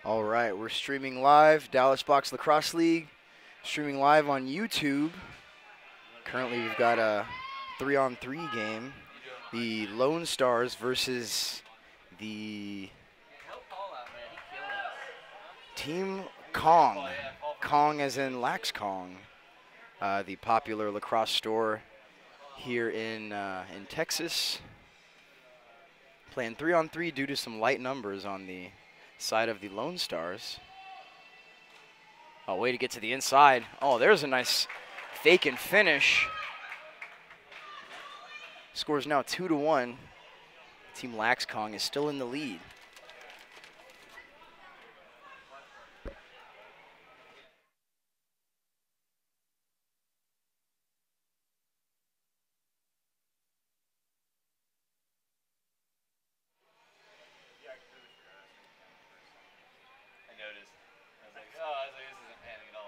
All right, we're streaming live, Dallas Box Lacrosse League, streaming live on YouTube. Currently, we've got a 3-on-3 game. The Lone Stars versus the Team Kong. Kong as in Lax Kong, the popular lacrosse store here in Texas. Playing 3-on-3 due to some light numbers on the side of the Lone Stars. Oh, way to get to the inside. Oh, there's a nice fake and finish. Score's now 2-1. Team Laxkong is still in the lead.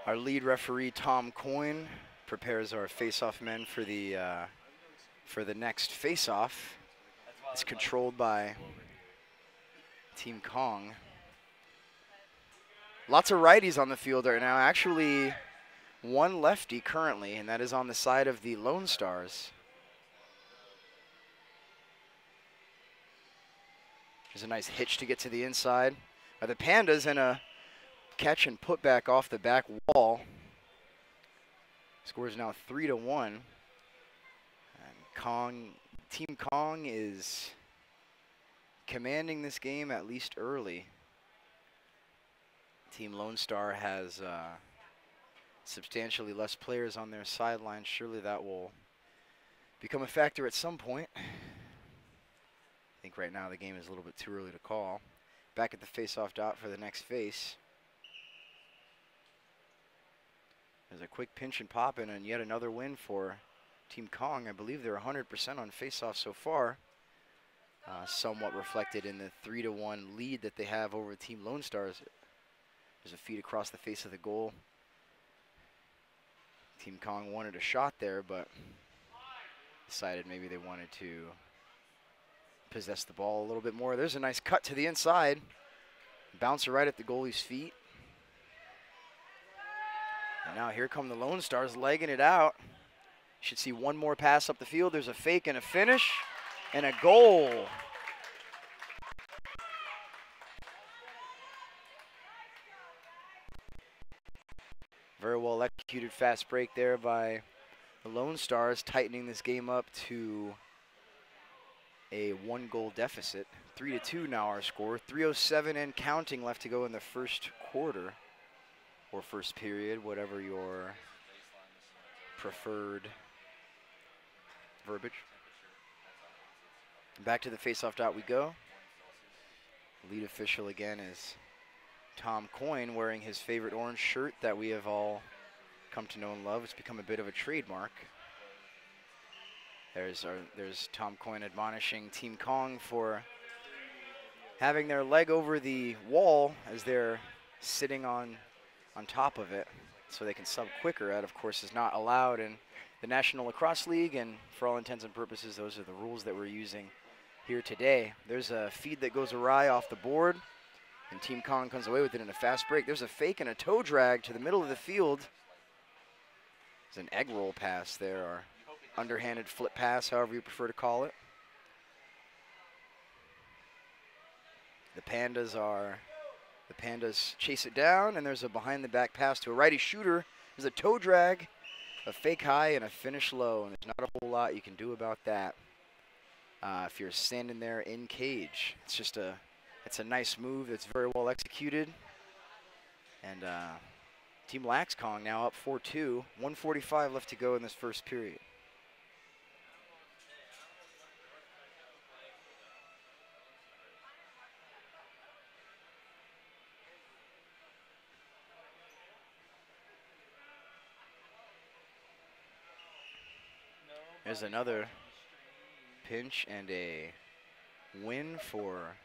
Our lead referee, Tom Coyne, prepares our face-off men for the next face-off. It's controlled by Team Kong. Lots of righties on the field right now. Actually, one lefty currently, and that is on the side of the Lone Stars. There's a nice hitch to get to the inside. The Pandas in a catch and put back off the back wall. Score is now 3-1. And Team Kong is commanding this game at least early. Team Lone Star has substantially less players on their sideline. Surely that will become a factor at some point. I think right now the game is a little bit too early to call. Back at the face-off dot for the next face. There's a quick pinch and pop in, and yet another win for Team Kong. I believe they're 100% on face-off so far. Somewhat reflected in the 3-1 lead that they have over Team Lone Stars. There's a feed across the face of the goal. Team Kong wanted a shot there, but decided maybe they wanted to possess the ball a little bit more. There's a nice cut to the inside. Bouncer right at the goalie's feet. And now here come the Lone Stars legging it out. Should see one more pass up the field. There's a fake and a finish and a goal. Very well executed fast break there by the Lone Stars, tightening this game up to a 1-goal deficit. 3-2 now our score. 3:07 and counting left to go in the first quarter. Or first period, whatever your preferred verbiage. Back to the face-off dot we go. Lead official again is Tom Coyne, wearing his favorite orange shirt that we have all come to know and love. It's become a bit of a trademark. There's Tom Coyne admonishing Team Kong for having their leg over the wall as they're sitting on top of it so they can sub quicker. That, of course, is not allowed in the National Lacrosse League, and for all intents and purposes, those are the rules that we're using here today. There's a feed that goes awry off the board, and Team Kong comes away with it in a fast break. There's a fake and a toe drag to the middle of the field. There's an egg roll pass there, or underhanded flip pass, however you prefer to call it. The Pandas chase it down, and there's a behind-the-back pass to a righty shooter. There's a toe drag, a fake high, and a finish low, and there's not a whole lot you can do about that if you're standing there in cage. It's a nice move that's very well executed. And Team Laxkong now up 4-2, 1:45 left to go in this first period. There's another pinch and a win for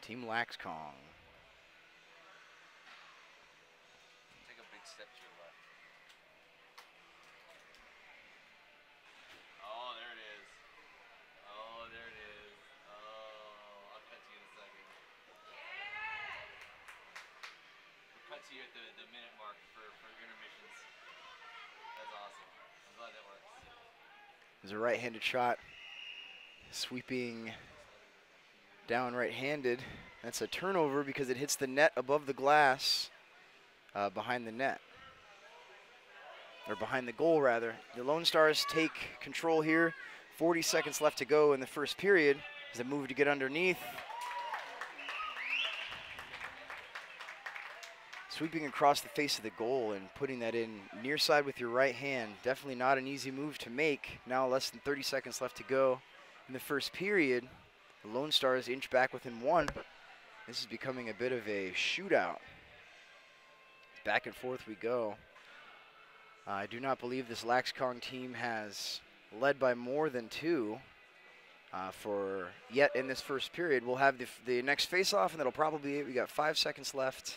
Team Laxkong. Take a big step to your left. Oh, there it is. Oh, there it is. Oh, I'll catch you in a second. to you at the minute mark for intermissions. That's awesome. I'm glad that works. There's a right-handed shot, sweeping down right-handed. That's a turnover because it hits the net above the glass, behind the net. Or behind the goal, rather. The Lone Stars take control here. 40 seconds left to go in the first period as they move to get underneath. Sweeping across the face of the goal and putting that in near side with your right hand. Definitely not an easy move to make. Now less than 30 seconds left to go in the first period. The Lone Stars inch back within one. This is becoming a bit of a shootout. Back and forth we go. I do not believe this Laxkong team has led by more than two for yet in this first period. We'll have the next face-off, and that'll probably be it. We got 5 seconds left.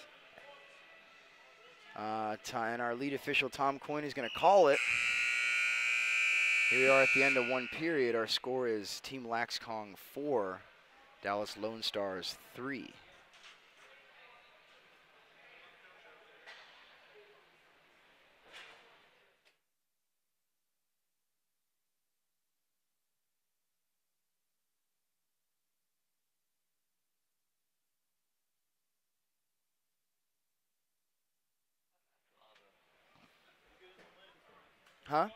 And our lead official, Tom Coyne, is going to call it. Here we are at the end of one period. Our score is Team Laxkong 4, Dallas Lone Stars 3. Huh?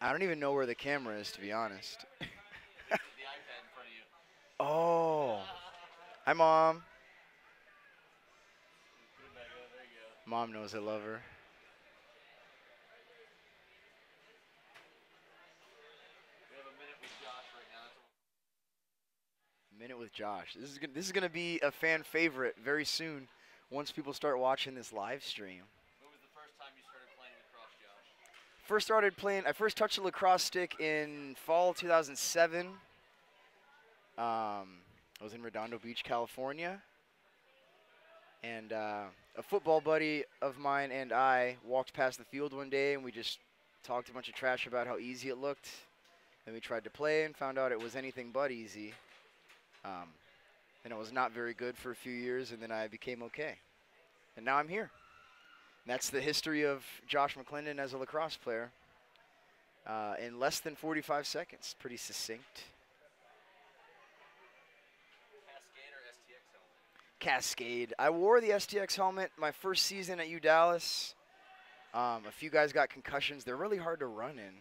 I don't even know where the camera is, to be honest. The iPad in front of you. Oh. Hi, Mom. Put it back up. There you go. Mom knows I love her. We have a minute with Josh right now. Minute with Josh. This is gonna be a fan favorite very soon once people start watching this live stream. When was the first time you started playing lacrosse, Josh? I first touched a lacrosse stick in fall 2007. I was in Redondo Beach, California. And a football buddy of mine and I walked past the field one day and we just talked a bunch of trash about how easy it looked. Then we tried to play and found out it was anything but easy. And it was not very good for a few years, and then I became okay. And now I'm here. And that's the history of Josh McClendon as a lacrosse player in less than 45 seconds. Pretty succinct. Cascade or STX helmet? Cascade. I wore the STX helmet my first season at UDallas. A few guys got concussions. They're really hard to run in.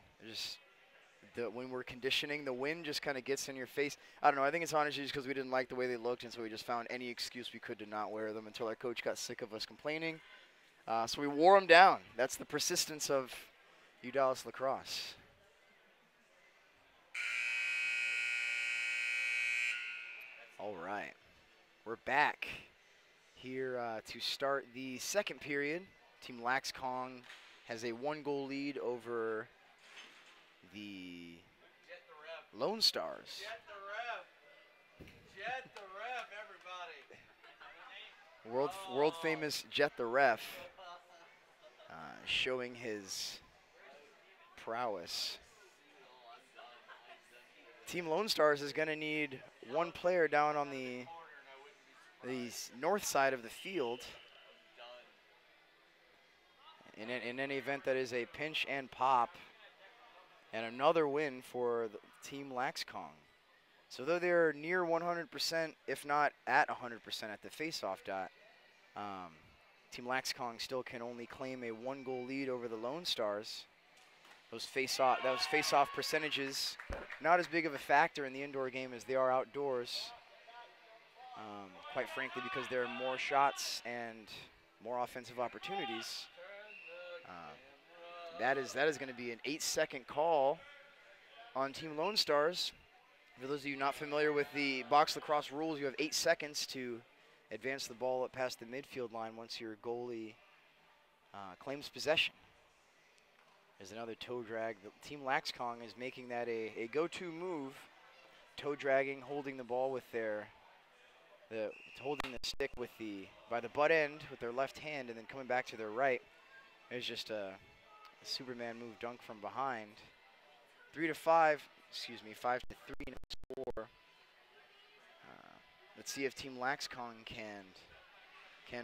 When we're conditioning, the wind just kind of gets in your face. I don't know. I think it's honestly just because we didn't like the way they looked, and so we just found any excuse we could to not wear them until our coach got sick of us complaining. So we wore them down. That's the persistence of UDallas lacrosse. All right. We're back here to start the second period. Team Laxkong has a 1-goal lead over the Lone Stars. Jet the ref. Jet the ref, everybody. World famous Jet the Ref, showing his prowess. Team Lone Stars is going to need one player down on the north side of the field. In any event, that is a pinch and pop. And another win for the Team Laxkong. So though they're near 100%, if not at 100% at the face-off dot, Team Laxkong still can only claim a 1-goal lead over the Lone Stars. Those face-off percentages, not as big of a factor in the indoor game as they are outdoors. Quite frankly, because there are more shots and more offensive opportunities. That is going to be an 8-second call on Team Lone Stars. For those of you not familiar with the box lacrosse rules, you have 8 seconds to advance the ball up past the midfield line once your goalie claims possession. There's another toe drag. The Team Laxkong is making that a go-to move, toe dragging, holding the ball with holding the stick by the butt end with their left hand, and then coming back to their right. There's just a Superman move dunk from behind. 5 to 3 score. Let's see if Team Laxkong can,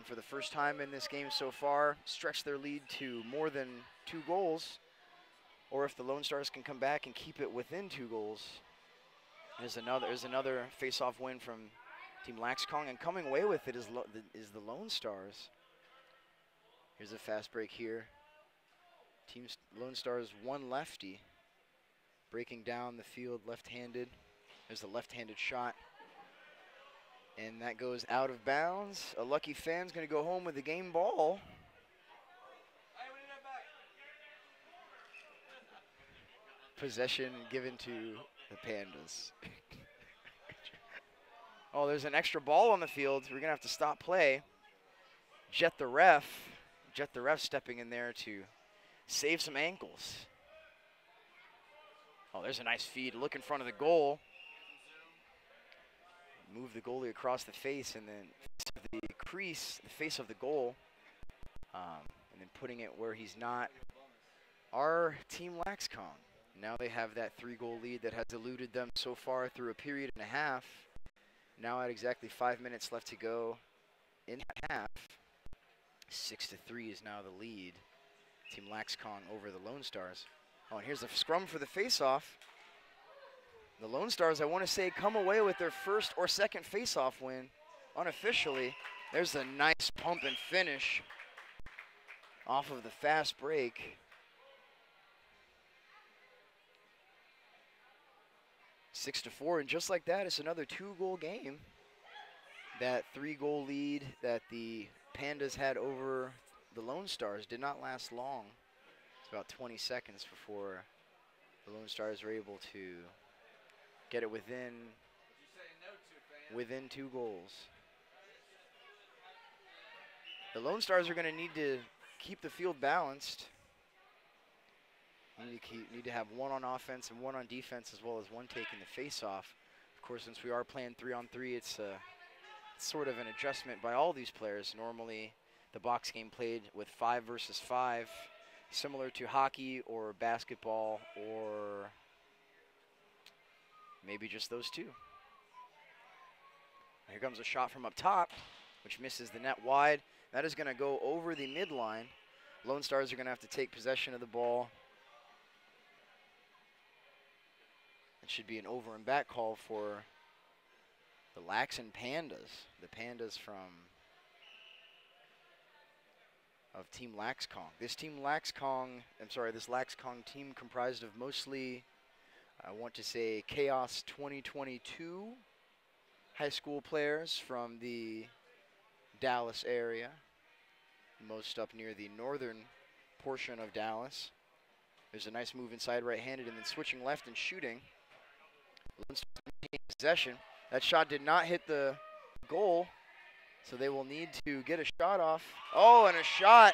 for the first time in this game so far, stretch their lead to more than 2 goals, or if the Lone Stars can come back and keep it within 2 goals. There's another face-off win from Team Laxkong, and coming away with it is the Lone Stars. Here's a fast break here. Team Lone Stars, one lefty, breaking down the field left-handed. There's a left-handed shot, and that goes out of bounds. A lucky fan's going to go home with the game ball. Possession given to the Pandas. Oh, there's an extra ball on the field. We're going to have to stop play. Jet the ref stepping in there to save some ankles. Oh, there's a nice feed. Look in front of the goal. Move the goalie across the face and then the crease, the face of the goal, and then putting it where he's not. Our Team Laxkong. Now they have that 3-goal lead that has eluded them so far through a period and a half. Now at exactly 5 minutes left to go in half. 6-3 is now the lead. Team Laxkong over the Lone Stars. Oh, and here's a scrum for the face-off. The Lone Stars, I want to say, come away with their first or second face-off win unofficially. There's a nice pump and finish off of the fast break. 6-4, and just like that, it's another 2-goal game. That 3-goal lead that the Pandas had over the Lone Stars did not last long. It's about 20 seconds before the Lone Stars were able to get it within 2 goals. The Lone Stars are going to need to keep the field balanced. Need to have one on offense and one on defense, as well as one taking the face-off. Of course, since we are playing 3-on-3, it's sort of an adjustment by all these players. Normally, the box game played with 5 versus 5, similar to hockey or basketball, or maybe just those two. Here comes a shot from up top, which misses the net wide. That is going to go over the midline. Lone Stars are going to have to take possession of the ball. It should be an over and back call for the Laxon Pandas. The Pandas of Team Laxkong. This Laxkong team comprised of mostly, I want to say, Chaos 2022 high school players from the Dallas area, most up near the northern portion of Dallas. There's a nice move inside right-handed and then switching left and shooting. Possession. That shot did not hit the goal, so they will need to get a shot off. Oh, and a shot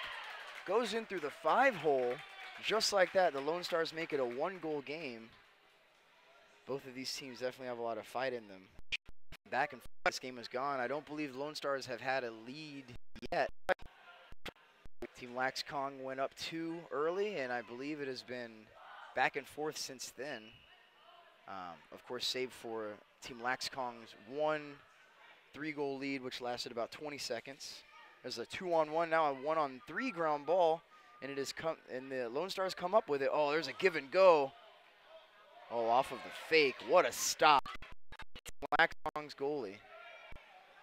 goes in through the 5-hole. Just like that, the Lone Stars make it a 1-goal game. Both of these teams definitely have a lot of fight in them. Back and forth, this game is gone. I don't believe Lone Stars have had a lead yet. Team Laxkong went up 2 early, and I believe it has been back and forth since then. Of course, save for Team Laxkong's 1 3-goal lead, which lasted about 20 seconds. There's a 2-on-1, now a 1-on-3 ground ball, and the Lone Stars come up with it. Oh, there's a give and go. Oh, off of the fake. What a stop. Laxkong's goalie.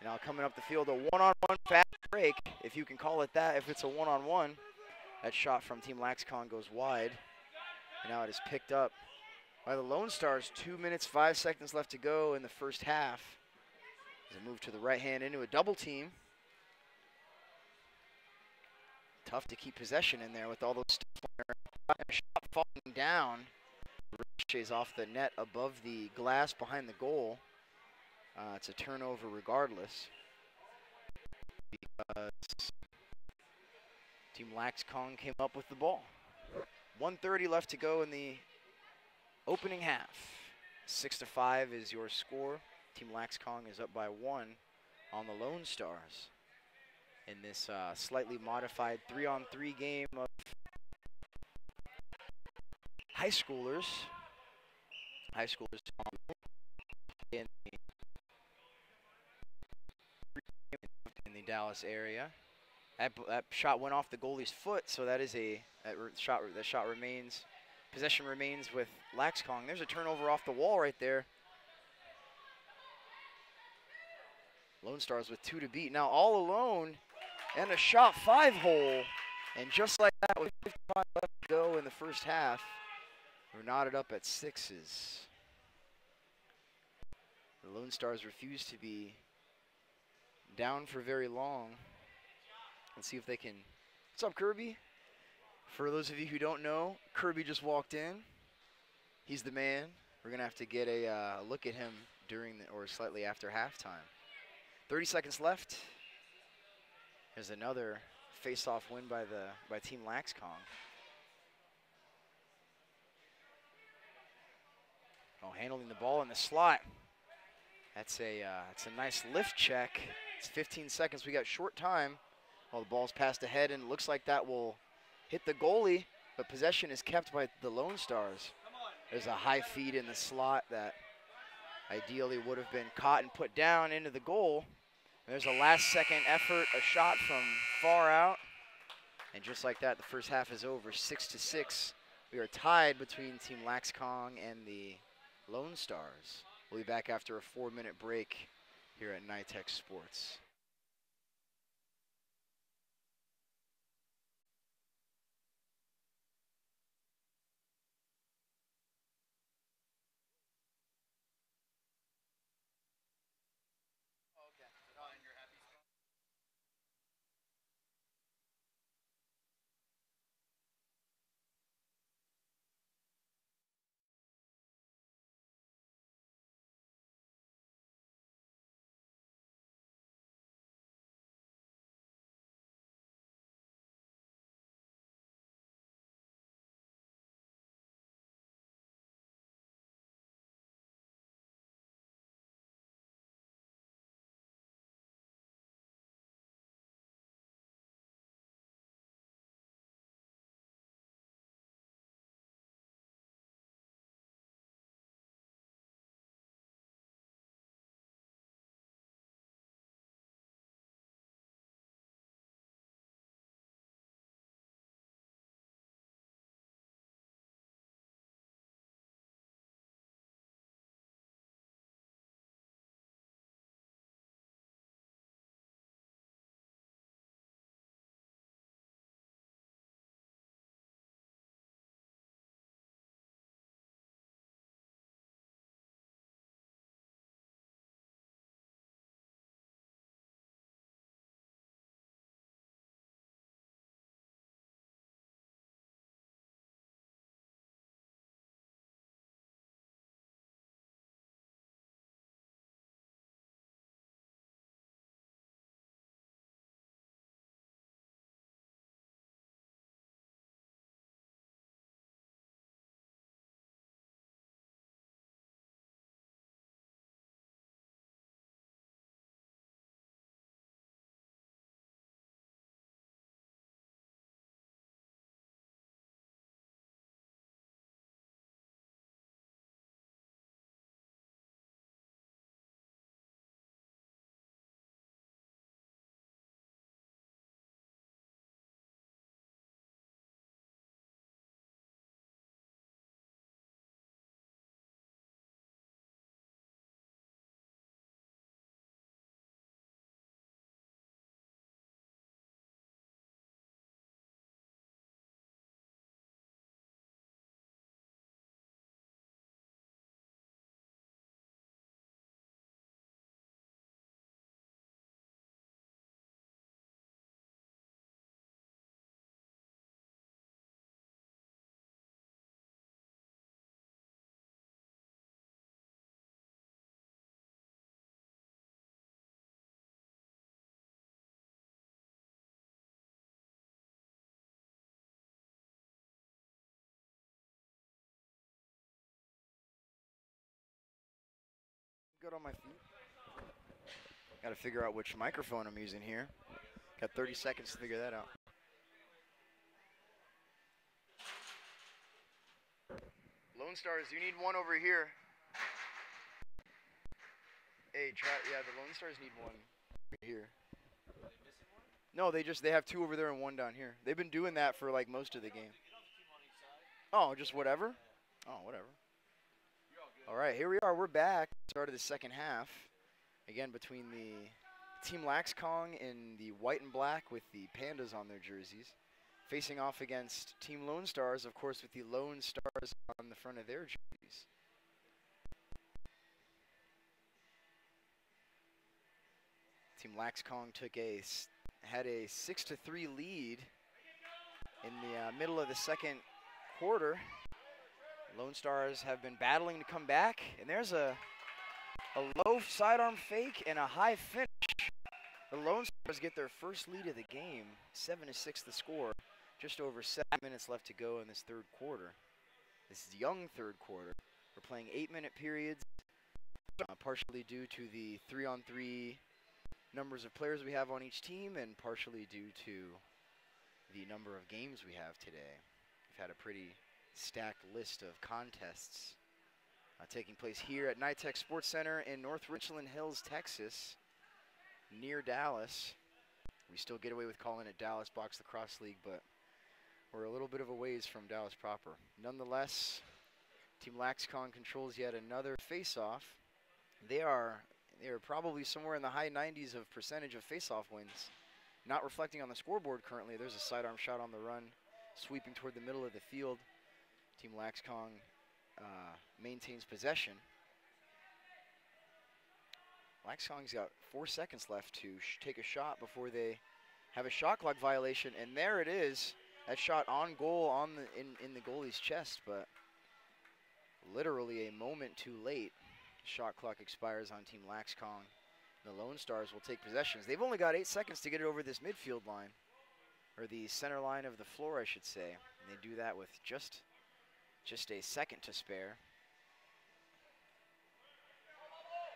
Now coming up the field, a 1-on-1 fast break, if you can call it that, if it's a 1-on-1. That shot from Team Laxkong goes wide. And now it is picked up by the Lone Stars. 2 minutes, 5 seconds left to go in the first half. As a move to the right hand into a double team. Tough to keep possession in there with all those shot falling down. Ricochets off the net above the glass behind the goal. It's a turnover regardless, because Team Laxkong came up with the ball. 1:30 left to go in the opening half. 6-5 is your score. Team Laxkong is up by 1 on the Lone Stars in this slightly modified 3-on-3 game of high schoolers. In the in the Dallas area. That shot went off the goalie's foot, so that is that shot remains. Possession remains with Laxkong. There's a turnover off the wall right there. Lone Stars with 2 to beat. Now all alone, and a shot 5 hole. And just like that, with 55 left to go in the first half, we're knotted up at 6s. The Lone Stars refuse to be down for very long. Let's see if they can. What's up, Kirby? For those of you who don't know, Kirby just walked in. He's the man. We're going to have to get a look at him during or slightly after halftime. 30 seconds left. There's another face-off win by Team Laxkong. Oh, handling the ball in the slot. That's a nice lift check. It's 15 seconds. We got short time. Well, the ball's passed ahead, and it looks like that will hit the goalie, but possession is kept by the Lone Stars. There's a high feed in the slot that ideally would have been caught and put down into the goal. There's a last-second effort, a shot from far out. And just like that, the first half is over, 6-6. We are tied between Team Laxkong and the Lone Stars. We'll be back after a 4-minute break here at Nitech Sports. Good on my feet. Got to figure out which microphone I'm using here. Got 30 seconds to figure that out. Lone Stars, you need one over here. Hey, try, yeah, the Lone Stars need one over here. No, they have 2 over there and 1 down here. They've been doing that for like most of the game. Oh, just whatever? Oh, whatever. All right, here we are. We're back. Start of the second half. Again, between the Team Laxkong in the white and black with the pandas on their jerseys, facing off against Team Lone Stars, of course, with the Lone Stars on the front of their jerseys. Team Laxkong had a 6-3 lead in the middle of the second quarter. Lone Stars have been battling to come back, and there's a low sidearm fake and a high finish. The Lone Stars get their first lead of the game, 7-6 the score. Just over 7 minutes left to go in this third quarter. This is young third quarter. We're playing 8-minute periods, partially due to the 3-on-3 numbers of players we have on each team, and partially due to the number of games we have today. We've had a pretty stacked list of contests taking place here at NITEC Sports Center in North Richland Hills, Texas, near Dallas. We still get away with calling it Dallas Box Lacrosse League, but we're a little bit of a ways from Dallas proper. Nonetheless, Team Laxkong controls yet another face-off. They are probably somewhere in the high 90s of percentage of face-off wins. Not reflecting on the scoreboard currently. There's a sidearm shot on the run, sweeping toward the middle of the field. Team Laxkong maintains possession. Laxkong's got 4 seconds left to take a shot before they have a shot clock violation, and there it is. That shot on goal in the goalie's chest, but literally a moment too late. Shot clock expires on Team Laxkong. The Lone Stars will take possessions. They've only got 8 seconds to get it over this midfield line, or the center line of the floor, I should say. And they do that with just a second to spare.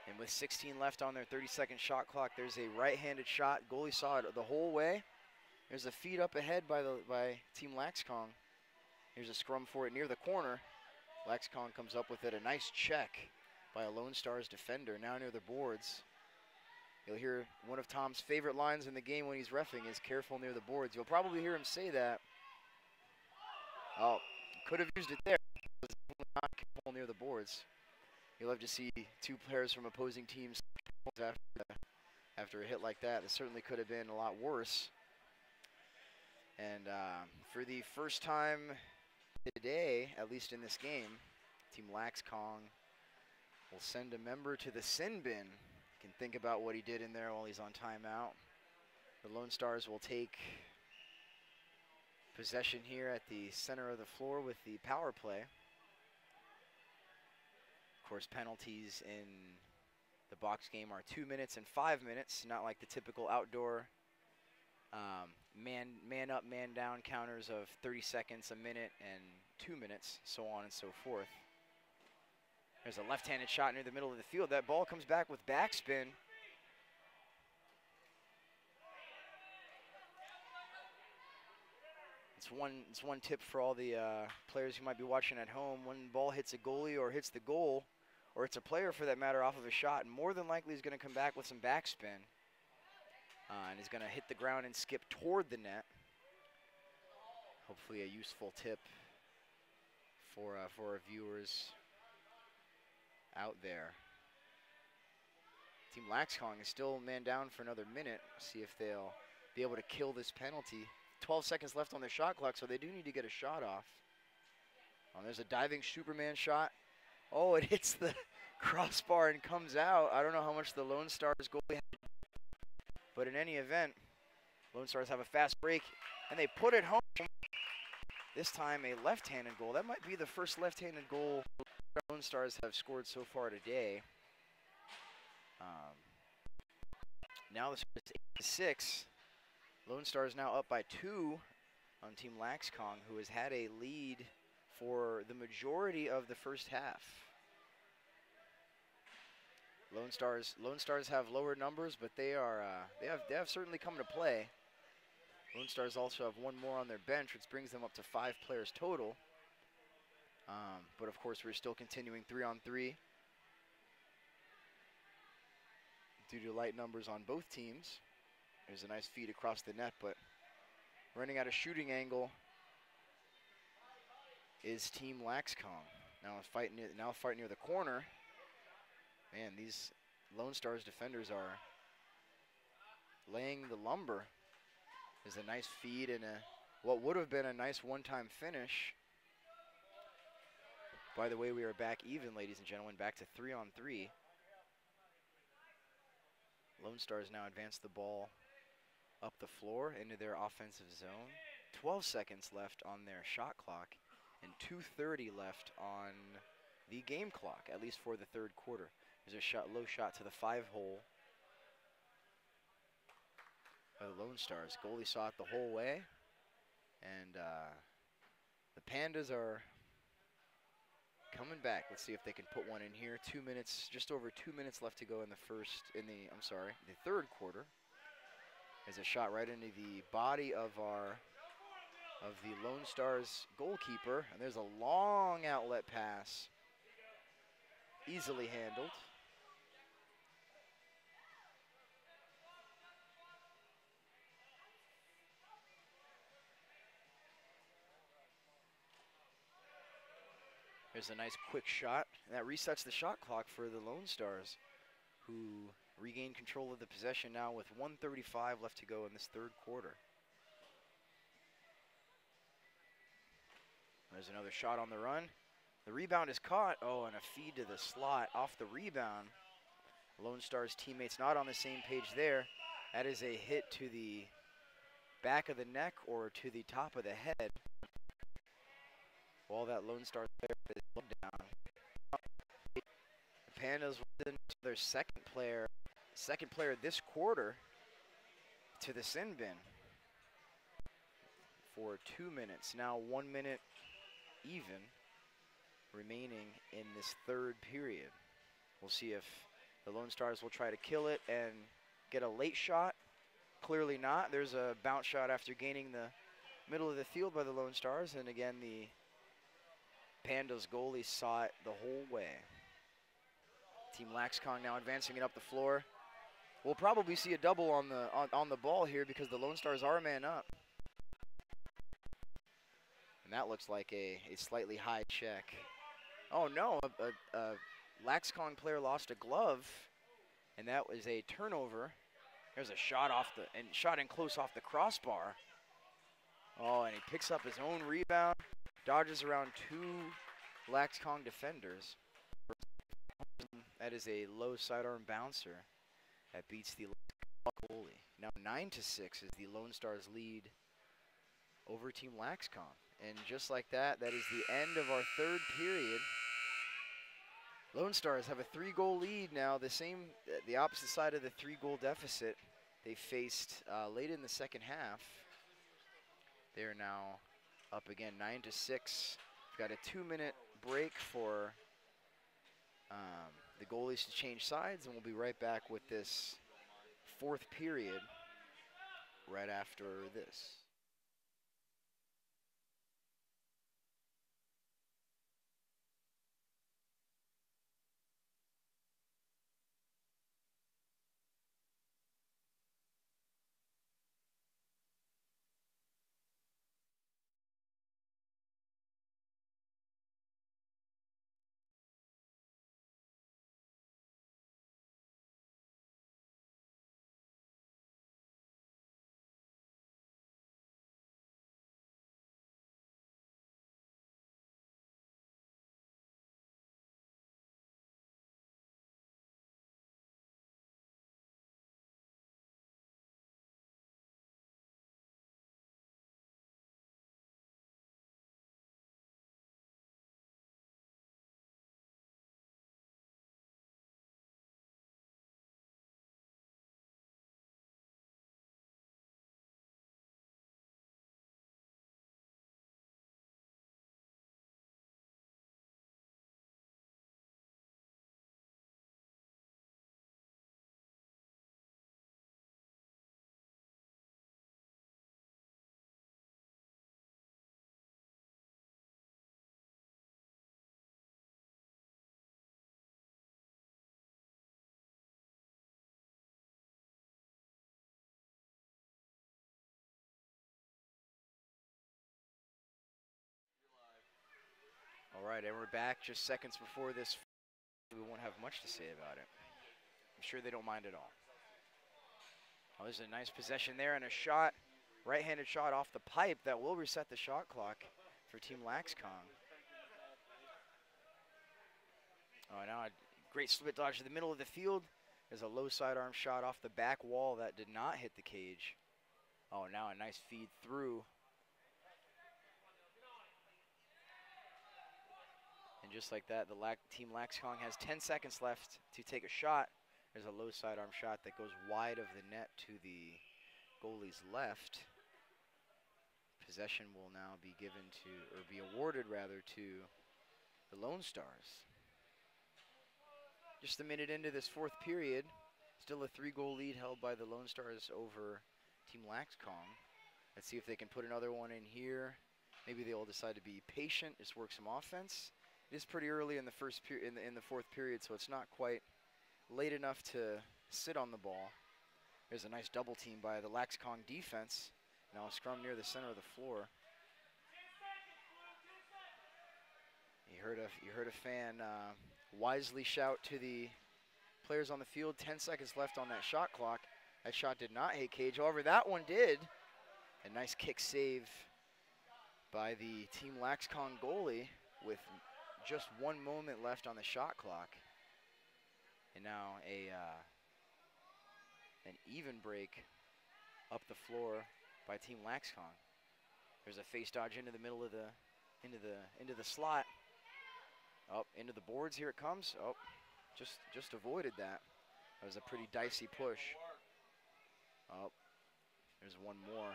And with 16 left on their 30-second shot clock, there's a right-handed shot. Goalie saw it the whole way. There's a feed up ahead by Team Laxkong. Here's a scrum for it near the corner. Laxkong comes up with it. A nice check by a Lone Stars defender, now near the boards. You'll hear one of Tom's favorite lines in the game when he's reffing is "careful near the boards." You'll probably hear him say that. Oh, could have used it there. Not careful near the boards. You'll have to see 2 players from opposing teams after a hit like that. This certainly could have been a lot worse. And for the first time today, at least in this game, Team Laxkong will send a member to the sin bin. You can think about what he did in there while he's on timeout. The Lone Stars will take possession here at the center of the floor with the power play. Of course, penalties in the box game are 2 minutes and 5 minutes, not like the typical outdoor man up, man down counters of 30 seconds, a minute, and 2 minutes, so on and so forth. There's a left-handed shot near the middle of the field. That ball comes back with backspin. It's one tip for all the players who might be watching at home. When the ball hits a goalie or hits the goal, or it's a player for that matter off of a shot, and more than likely is going to come back with some backspin. And is going to hit the ground and skip toward the net. Hopefully a useful tip for our viewers out there. Team Laxkong is still man down for another minute. See if they'll be able to kill this penalty. 12 seconds left on their shot clock, so they do need to get a shot off. Oh, there's a diving Superman shot. Oh, it hits the crossbar and comes out. I don't know how much the Lone Stars goalie had, but in any event, Lone Stars have a fast break, and they put it home. This time a left-handed goal. That might be the first left-handed goal the Lone Stars have scored so far today. Now the score is 8-6. Lone Stars now up by 2 on Team Laxkong, who has had a lead for the majority of the first half. Lone Stars have lower numbers, but they have certainly come to play. Lone Stars also have 1 more on their bench, which brings them up to 5 players total. But of course, we're still continuing 3-on-3 due to light numbers on both teams. There's a nice feed across the net, but running out of shooting angle is Team Laxcom. Now fighting near the corner. Man, these Lone Stars defenders are laying the lumber. There's a nice feed and what would have been a nice one-time finish. By the way, we are back even, ladies and gentlemen, back to 3-on-3. Lone Stars now advance the ball up the floor into their offensive zone. 12 seconds left on their shot clock and 2:30 left on the game clock, at least for the third quarter. There's a low shot to the 5-hole by the Lone Stars. Goalie saw it the whole way, and the Pandas are coming back. Let's see if they can put one in here. 2 minutes, just over 2 minutes left to go in the third quarter. There's a shot right into the body of the Lone Stars goalkeeper, and there's a long outlet pass, easily handled. There's a nice quick shot, and that resets the shot clock for the Lone Stars, who regain control of the possession now with 1:35 left to go in this third quarter. There's another shot on the run. The rebound is caught. Oh, and a feed to the slot off the rebound. Lone Stars teammates not on the same page there. That is a hit to the back of the neck or to the top of the head. While that Lone Star player is down. The Pandas with their second player this quarter to the sin bin for 2 minutes. Now 1 minute even remaining in this third period. We'll see if the Lone Stars will try to kill it and get a late shot. Clearly not. There's a bounce shot after gaining the middle of the field by the Lone Stars, and again the Pandas goalie saw it the whole way. Team Laxcon now advancing it up the floor. We'll probably see a double on the ball here because the Lone Stars are man up. And that looks like a slightly high check. Oh no, a Laxcon player lost a glove, and that was a turnover. There's a shot shot in close off the crossbar. Oh, and he picks up his own rebound, dodges around two Laxcon defenders. That is a low sidearm bouncer that beats the goalie. Now 9-6 is the Lone Stars lead over Team Laxcon. And just like that, that is the end of our third period. Lone Stars have a 3-goal lead now, the opposite side of the 3-goal deficit they faced late in the second half. They are now up again, 9-6. We've got a 2-minute break for the goalies to change sides, and we'll be right back with this fourth period right after this. All right, and we're back just seconds before this. We won't have much to say about it. I'm sure they don't mind at all. Oh, there's a nice possession there and a shot, right-handed shot off the pipe that will reset the shot clock for Team Laxcon. Oh, now a great split dodge to the middle of the field. There's a low sidearm shot off the back wall that did not hit the cage. Oh, now a nice feed through. And just like that, Team Laxcon has 10 seconds left to take a shot. There's a low sidearm shot that goes wide of the net to the goalie's left. Possession will now be given to, or be awarded rather, to the Lone Stars. Just a minute into this fourth period, still a 3-goal lead held by the Lone Stars over Team Laxcon. Let's see if they can put another one in here. Maybe they'll decide to be patient, just work some offense. It is pretty early in the in the fourth period, so it's not quite late enough to sit on the ball. There's a nice double team by the Laxcon defense. Now a scrum near the center of the floor. You heard a fan wisely shout to the players on the field. 10 seconds left on that shot clock. That shot did not hit cage. However, that one did. A nice kick save by the Team Laxcon goalie with just 1 moment left on the shot clock. And now an even break up the floor by Team Laxcon. There's a face dodge into the middle of into the slot. Up into the boards, here it comes. Oh, just avoided that. That was a pretty dicey push. Oh, there's one more.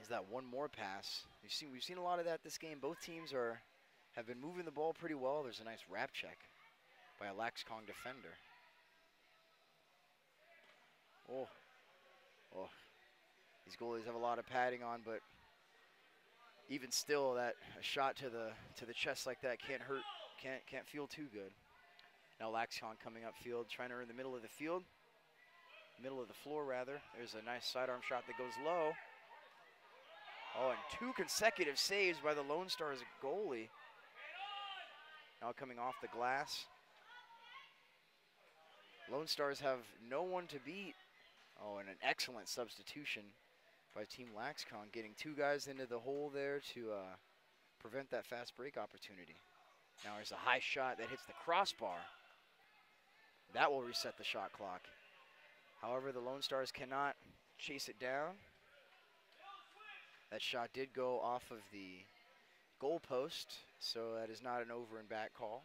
Is that one more pass? We've seen a lot of that this game. Both teams have been moving the ball pretty well. There's a nice wrap check by a Laxcon defender. Oh, these goalies have a lot of padding on, but even still, a shot to the chest like that can't hurt. Can't feel too good. Now Laxcon coming upfield, trying to earn the middle of the field, middle of the floor rather. There's a nice sidearm shot that goes low. Oh, and 2 consecutive saves by the Lone Stars goalie. Now coming off the glass. Lone Stars have no one to beat. Oh, and an excellent substitution by Team Laxcon, getting 2 guys into the hole there to prevent that fast break opportunity. Now there's a high shot that hits the crossbar. That will reset the shot clock. However, the Lone Stars cannot chase it down. That shot did go off of the goal post, so that is not an over and back call.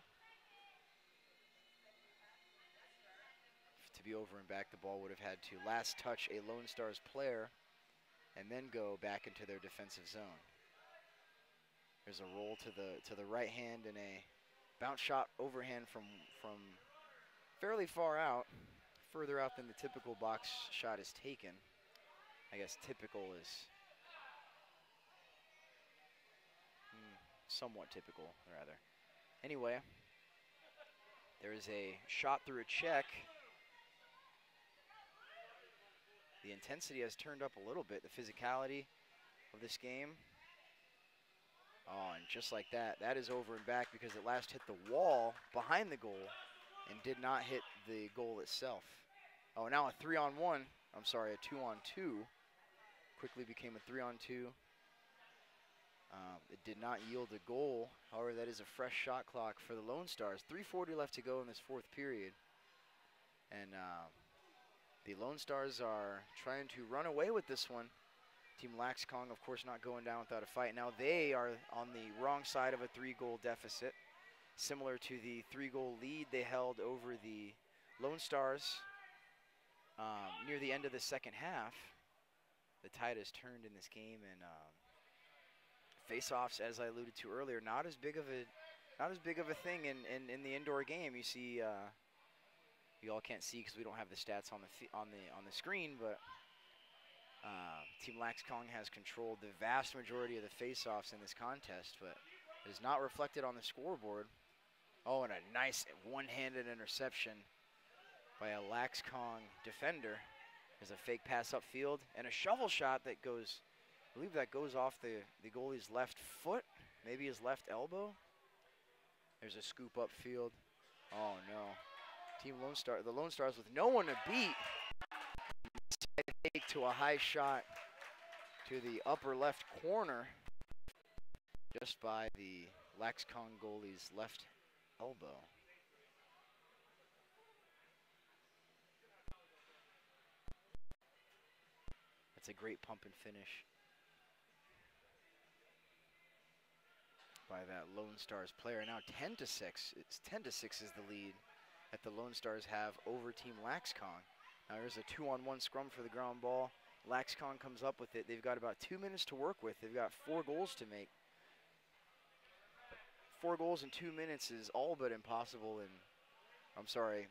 To be over and back, the ball would have had to last touch a Lone Stars player and then go back into their defensive zone. There's a roll to the right hand and a bounce shot overhand from fairly far out, further out than the typical box shot is taken. I guess typical is somewhat typical, rather. Anyway, there is a shot through a check. The intensity has turned up a little bit, the physicality of this game. Oh, and just like that, that is over and back because it last hit the wall behind the goal and did not hit the goal itself. Oh, now a 3-on-1, I'm sorry, a 2-on-2. Quickly became a 3-on-2. It did not yield a goal. However, that is a fresh shot clock for the Lone Stars. 3:40 left to go in this fourth period. And the Lone Stars are trying to run away with this one. Team Laxcon, of course, not going down without a fight. Now they are on the wrong side of a 3-goal deficit, similar to the 3-goal lead they held over the Lone Stars near the end of the second half. The tide has turned in this game, and face-offs, as I alluded to earlier, not as big of a thing in the indoor game. You see. You all can't see because we don't have the stats on the screen, but Team Laxcon has controlled the vast majority of the face-offs in this contest, but it is not reflected on the scoreboard. Oh, and a nice one-handed interception by a Laxcon defender. There's a fake pass upfield and a shovel shot that goes, I believe that goes off the goalie's left foot. maybe his left elbow. There's a scoop upfield. Oh no. The Lone Stars with no one to beat. Take to a high shot to the upper left corner just by the LaxCon goalie's left elbow. That's a great pump and finish by that Lone Stars player. Now 10-6. It's 10-6 is the lead that the Lone Stars have over Team LaxCon. Now there's a 2-on-1 scrum for the ground ball. LaxCon comes up with it. They've got about 2 minutes to work with. They've got 4 goals to make. 4 goals in 2 minutes is all but impossible, and I'm sorry,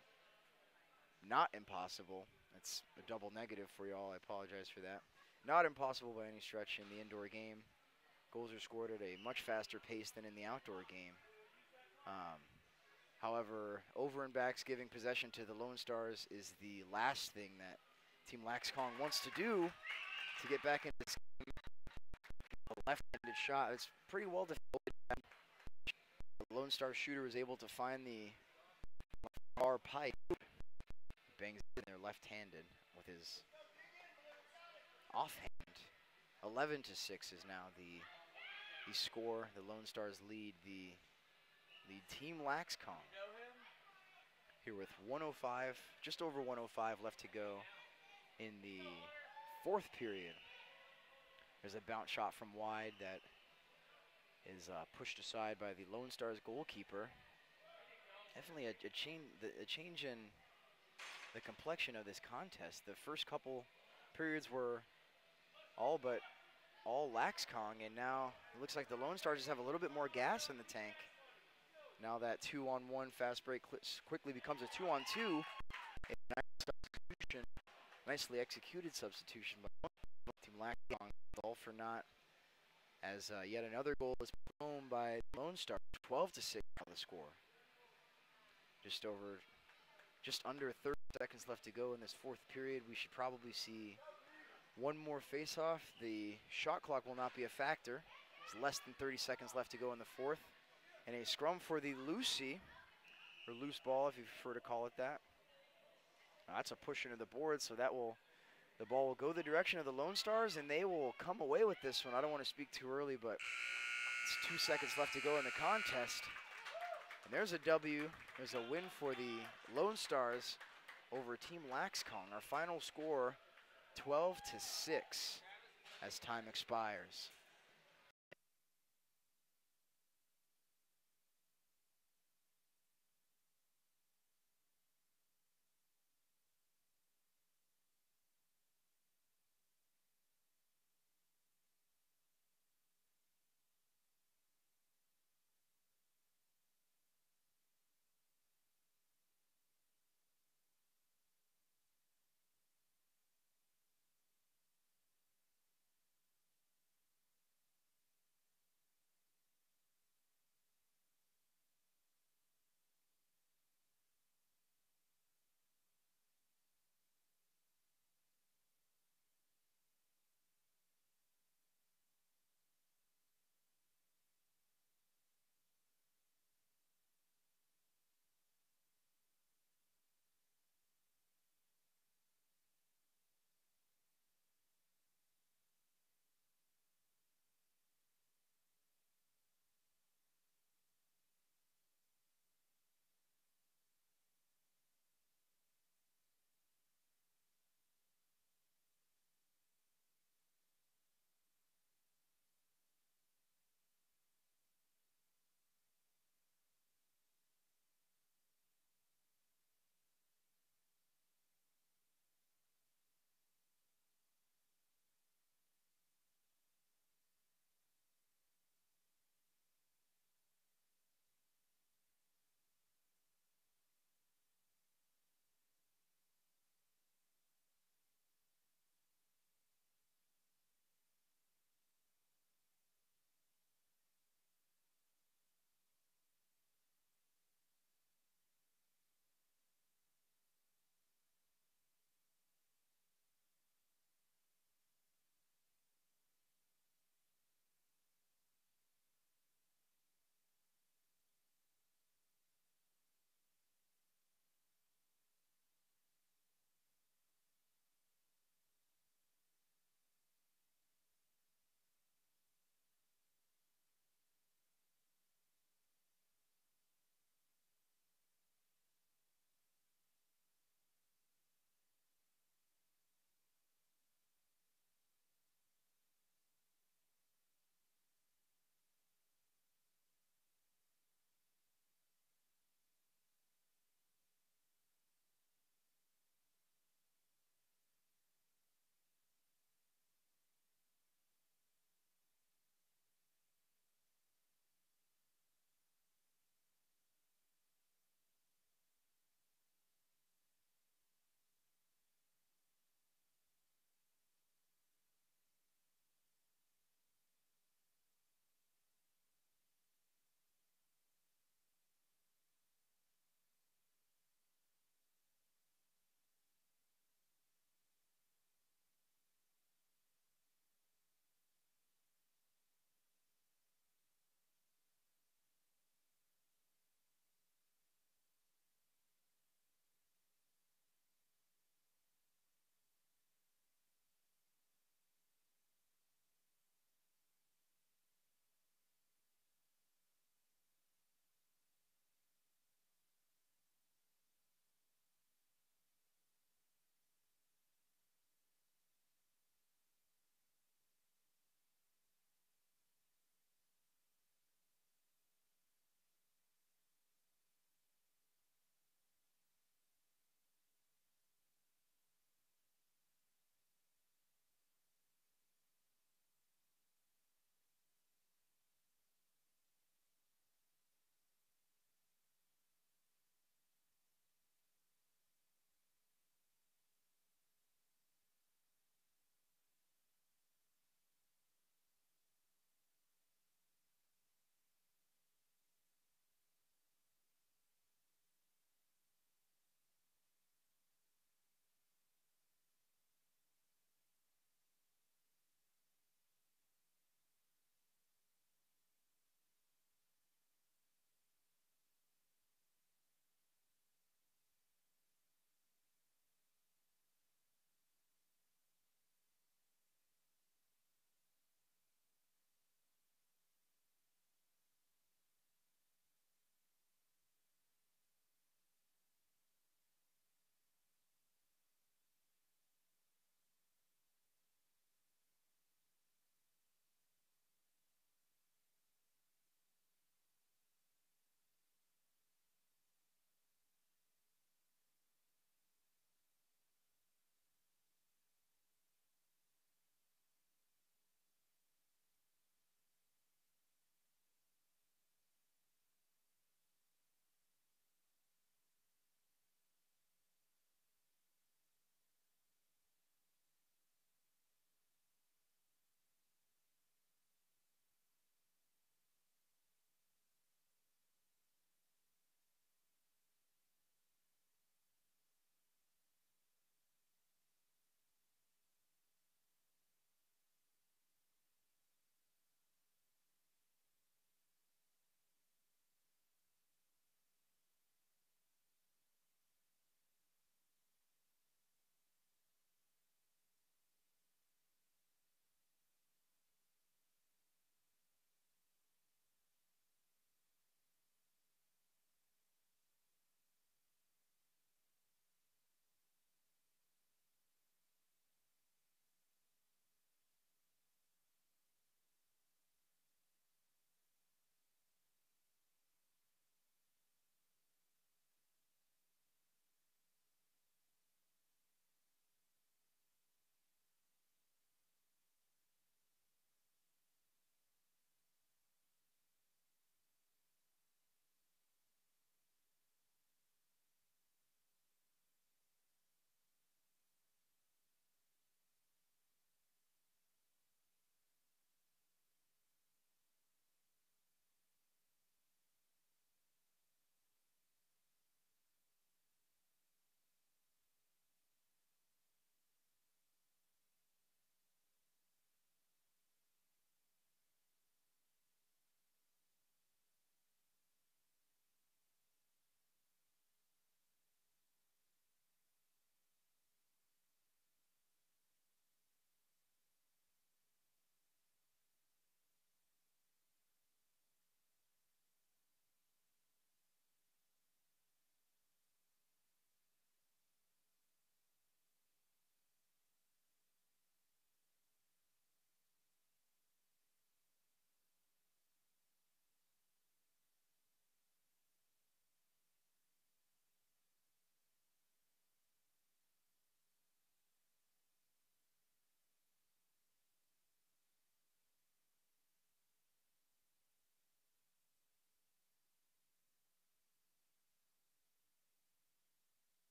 not impossible. That's a double negative for y'all. I apologize for that. Not impossible by any stretch in the indoor game. Goals are scored at a much faster pace than in the outdoor game. However, over and backs giving possession to the Lone Stars is the last thing that Team LaxCon wants to do to get back into this game. A left-handed shot. It's pretty well defended. The Lone Star shooter was able to find the far pipe. Bangs it in there left-handed with his offhand. 11-6 is now the score. The Lone Stars lead the Team LaxCon here with 105, just over 105 left to go in the 4th period. There's a bounce shot from wide that is pushed aside by the Lone Stars goalkeeper. Definitely a change in the complexion of this contest. The first couple periods were all LaxCon, and now it looks like the Lone Stars just have a little bit more gas in the tank. Now that 2-on-1 fast break quickly becomes a 2-on-2. A nice nicely executed substitution by Team LaxCon. All for naught, as yet another goal is blown by Lone Star. 12-6 on the score. Just under 30 seconds left to go in this 4th period. We should probably see one more face-off. The shot clock will not be a factor. It's less than 30 seconds left to go in the 4th. And a scrum for the loosey, or loose ball if you prefer to call it that. Now that's a push into the board, so the ball will go the direction of the Lone Stars, and they will come away with this one. I don't want to speak too early, but it's 2 seconds left to go in the contest. And there's a W. There's a win for the Lone Stars over Team LaxCon. Our final score, 12-6, as time expires.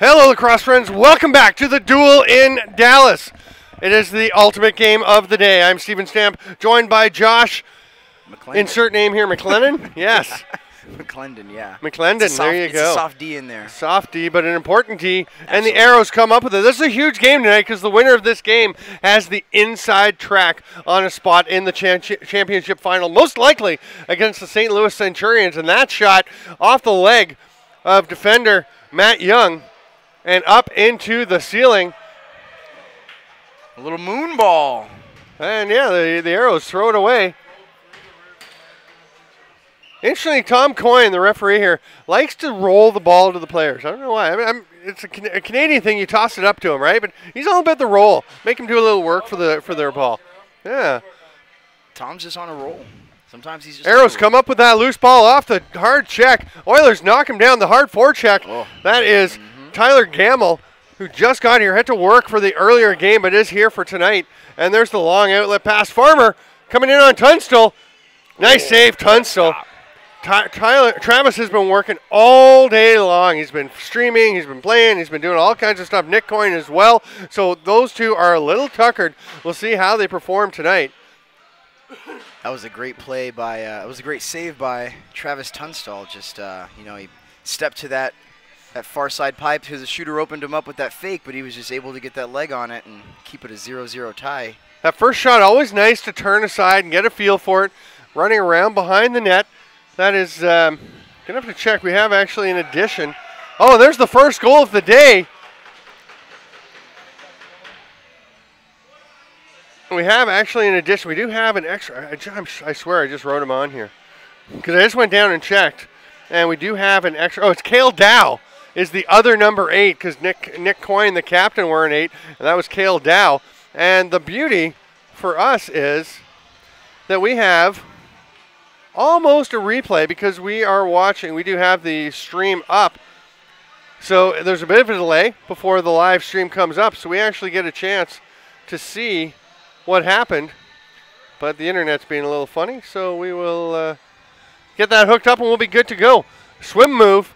Hello, Lacrosse friends. Welcome back to the Duel in Dallas. It is the ultimate game of the day. I'm Steven Stamp, joined by Josh. McClendon. Insert name here, McLennan. Yes. McClendon, yeah. McClendon, there you go. It's a soft D in there. Soft D, but an important D. Absolutely. And the arrows come up with it. This is a huge game tonight because the winner of this game has the inside track on a spot in the championship final, most likely against the St. Louis Centurions. And that shot off the leg of defender Matt Young and up into the ceiling. A little moon ball. And yeah, the arrows throw it away. Interestingly, Tom Coyne, the referee here, likes to roll the ball to the players. I don't know why. I mean, it's a Canadian thing. You toss it up to him, right? But he's all about the roll. Make him do a little work for their ball. Yeah. Tom's just on a roll. Sometimes he's just arrows come up with that loose ball off the hard check. Oilers knock him down the hard forecheck. Oh. That is Tyler Gamble, who just got here, had to work for the earlier game, but is here for tonight. And there's the long outlet pass. Farmer coming in on Tunstall. Nice save, Tunstall. Travis has been working all day long. He's been streaming, he's been playing, he's been doing all kinds of stuff. Nick Coyne as well. So those two are a little tuckered. We'll see how they perform tonight. That was a great play by, it was a great save by Travis Tunstall. Just, you know, he stepped to that far side pipe because the shooter opened him up with that fake, but he was just able to get that leg on it and keep it a 0-0 tie. That first shot, always nice to turn aside and get a feel for it. Running around behind the net. That is, going to have to check. We have actually an addition. Oh, there's the first goal of the day. We have actually an addition. We do have an extra. I swear I just wrote him on here because I just went down and checked. And we do have an extra. Oh, it's Cale Dow is the other number 8 because Nick Coyne, the captain, were an 8. And that was Cale Dow. And the beauty for us is that we have almost a replay because we are watching. We do have the stream up. So there's a bit of a delay before the live stream comes up. So we actually get a chance to see what happened. But the internet's being a little funny. So we will get that hooked up and we'll be good to go. Swim move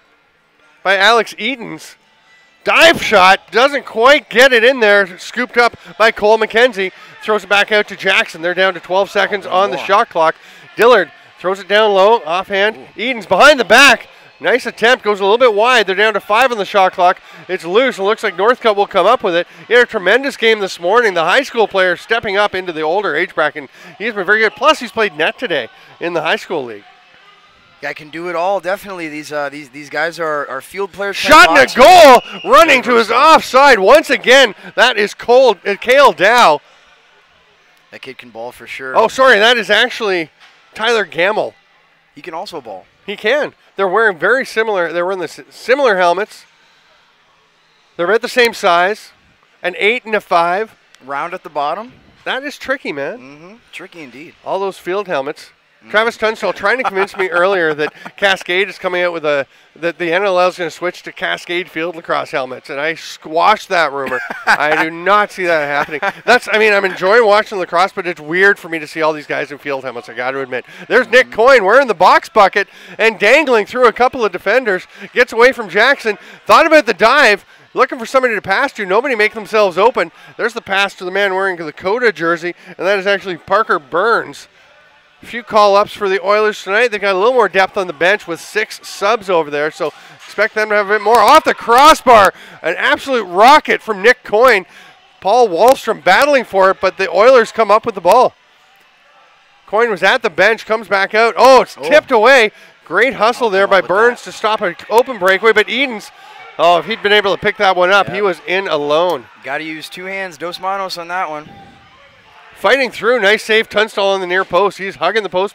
by Alex Edens. Dive shot. Doesn't quite get it in there. Scooped up by Cole McKenzie. Throws it back out to Jackson. They're down to 12 seconds on the shot clock. Dillard throws it down low, offhand. Ooh. Edens behind the back. Nice attempt. Goes a little bit wide. They're down to 5 on the shot clock. It's loose. It looks like Northcutt will come up with it. He had a tremendous game this morning. The high school player stepping up into the older age bracket. He's been very good. Plus, he's played net today in the high school league. Guy can do it all, definitely. These guys are field players. Shot and a goal, running to his offside once again. That is Cale Dow. That kid can ball for sure. Oh, sorry, that is actually Tyler Gamble. He can also ball. He can. They're wearing very similar. They're wearing the similar helmets. They're about the same size. An 8 and a 5. Round at the bottom. That is tricky, man. Mm-hmm. Tricky indeed. All those field helmets. Travis Tunstall trying to convince me earlier that Cascade is coming out with that the NLL is going to switch to Cascade field lacrosse helmets, and I squashed that rumor. I do not see that happening. I'm enjoying watching lacrosse, but it's weird for me to see all these guys in field helmets, I got to admit. There's Nick Coyne wearing the box bucket and dangling through a couple of defenders, gets away from Jackson, thought about the dive, looking for somebody to pass to. Nobody make themselves open. There's the pass to the man wearing the Coda jersey, and that is actually Parker Burns. A few call-ups for the Oilers tonight. They've got a little more depth on the bench with 6 subs over there, so expect them to have a bit more. Off the crossbar, an absolute rocket from Nick Coyne. Paul Wallstrom battling for it, but the Oilers come up with the ball. Coyne was at the bench, comes back out. Oh, it's tipped away. Great hustle there by Burns to stop an open breakaway, but Edens, if he'd been able to pick that one up, he was in alone. Got to use 2 hands, dos manos on that one. Fighting through, nice save, Tunstall on the near post. He's hugging the post,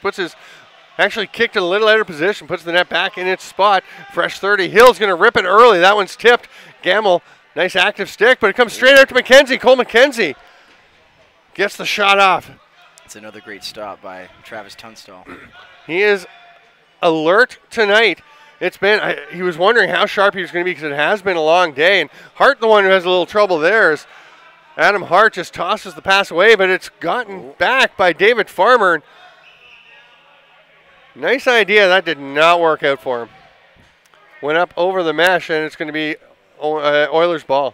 actually kicked it a little out of position, puts the net back in its spot. Fresh 30, Hill's going to rip it early. That one's tipped. Gamble, nice active stick, but it comes straight out to McKenzie. Cole McKenzie gets the shot off. It's another great stop by Travis Tunstall. He is alert tonight. He was wondering how sharp he was going to be because it has been a long day. And Hart, the one who has a little trouble there, is Adam Hart just tosses the pass away, but it's gotten back by David Farmer. Nice idea. That did not work out for him. Went up over the mesh, and it's going to be Oilers ball.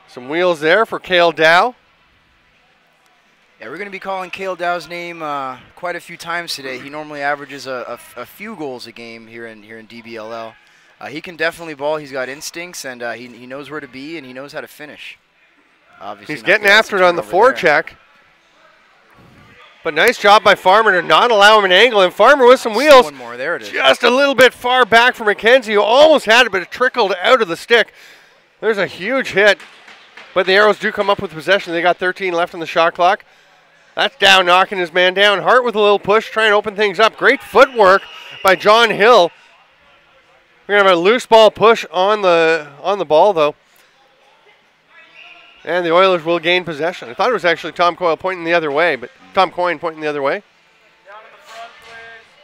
Some wheels there for Cale Dow. Yeah, we're going to be calling Cale Dow's name quite a few times today. He normally averages a few goals a game here in DBLL. He can definitely ball. He's got instincts, and he knows where to be, and he knows how to finish. Obviously, he's getting after it on the forecheck. But nice job by Farmer to not allow him an angle. And Farmer with some wheels. One more. There it is. Just a little bit far back for McKenzie, who almost had it, but it trickled out of the stick. There's a huge hit. But the Arrows do come up with possession. They got 13 left on the shot clock. That's Dow knocking his man down. Hart with a little push, trying to open things up. Great footwork by John Hill. We're going to have a loose ball push on the ball, though. And the Oilers will gain possession. I thought it was actually Tom Coyle pointing the other way, but Tom Coyne pointing the other way.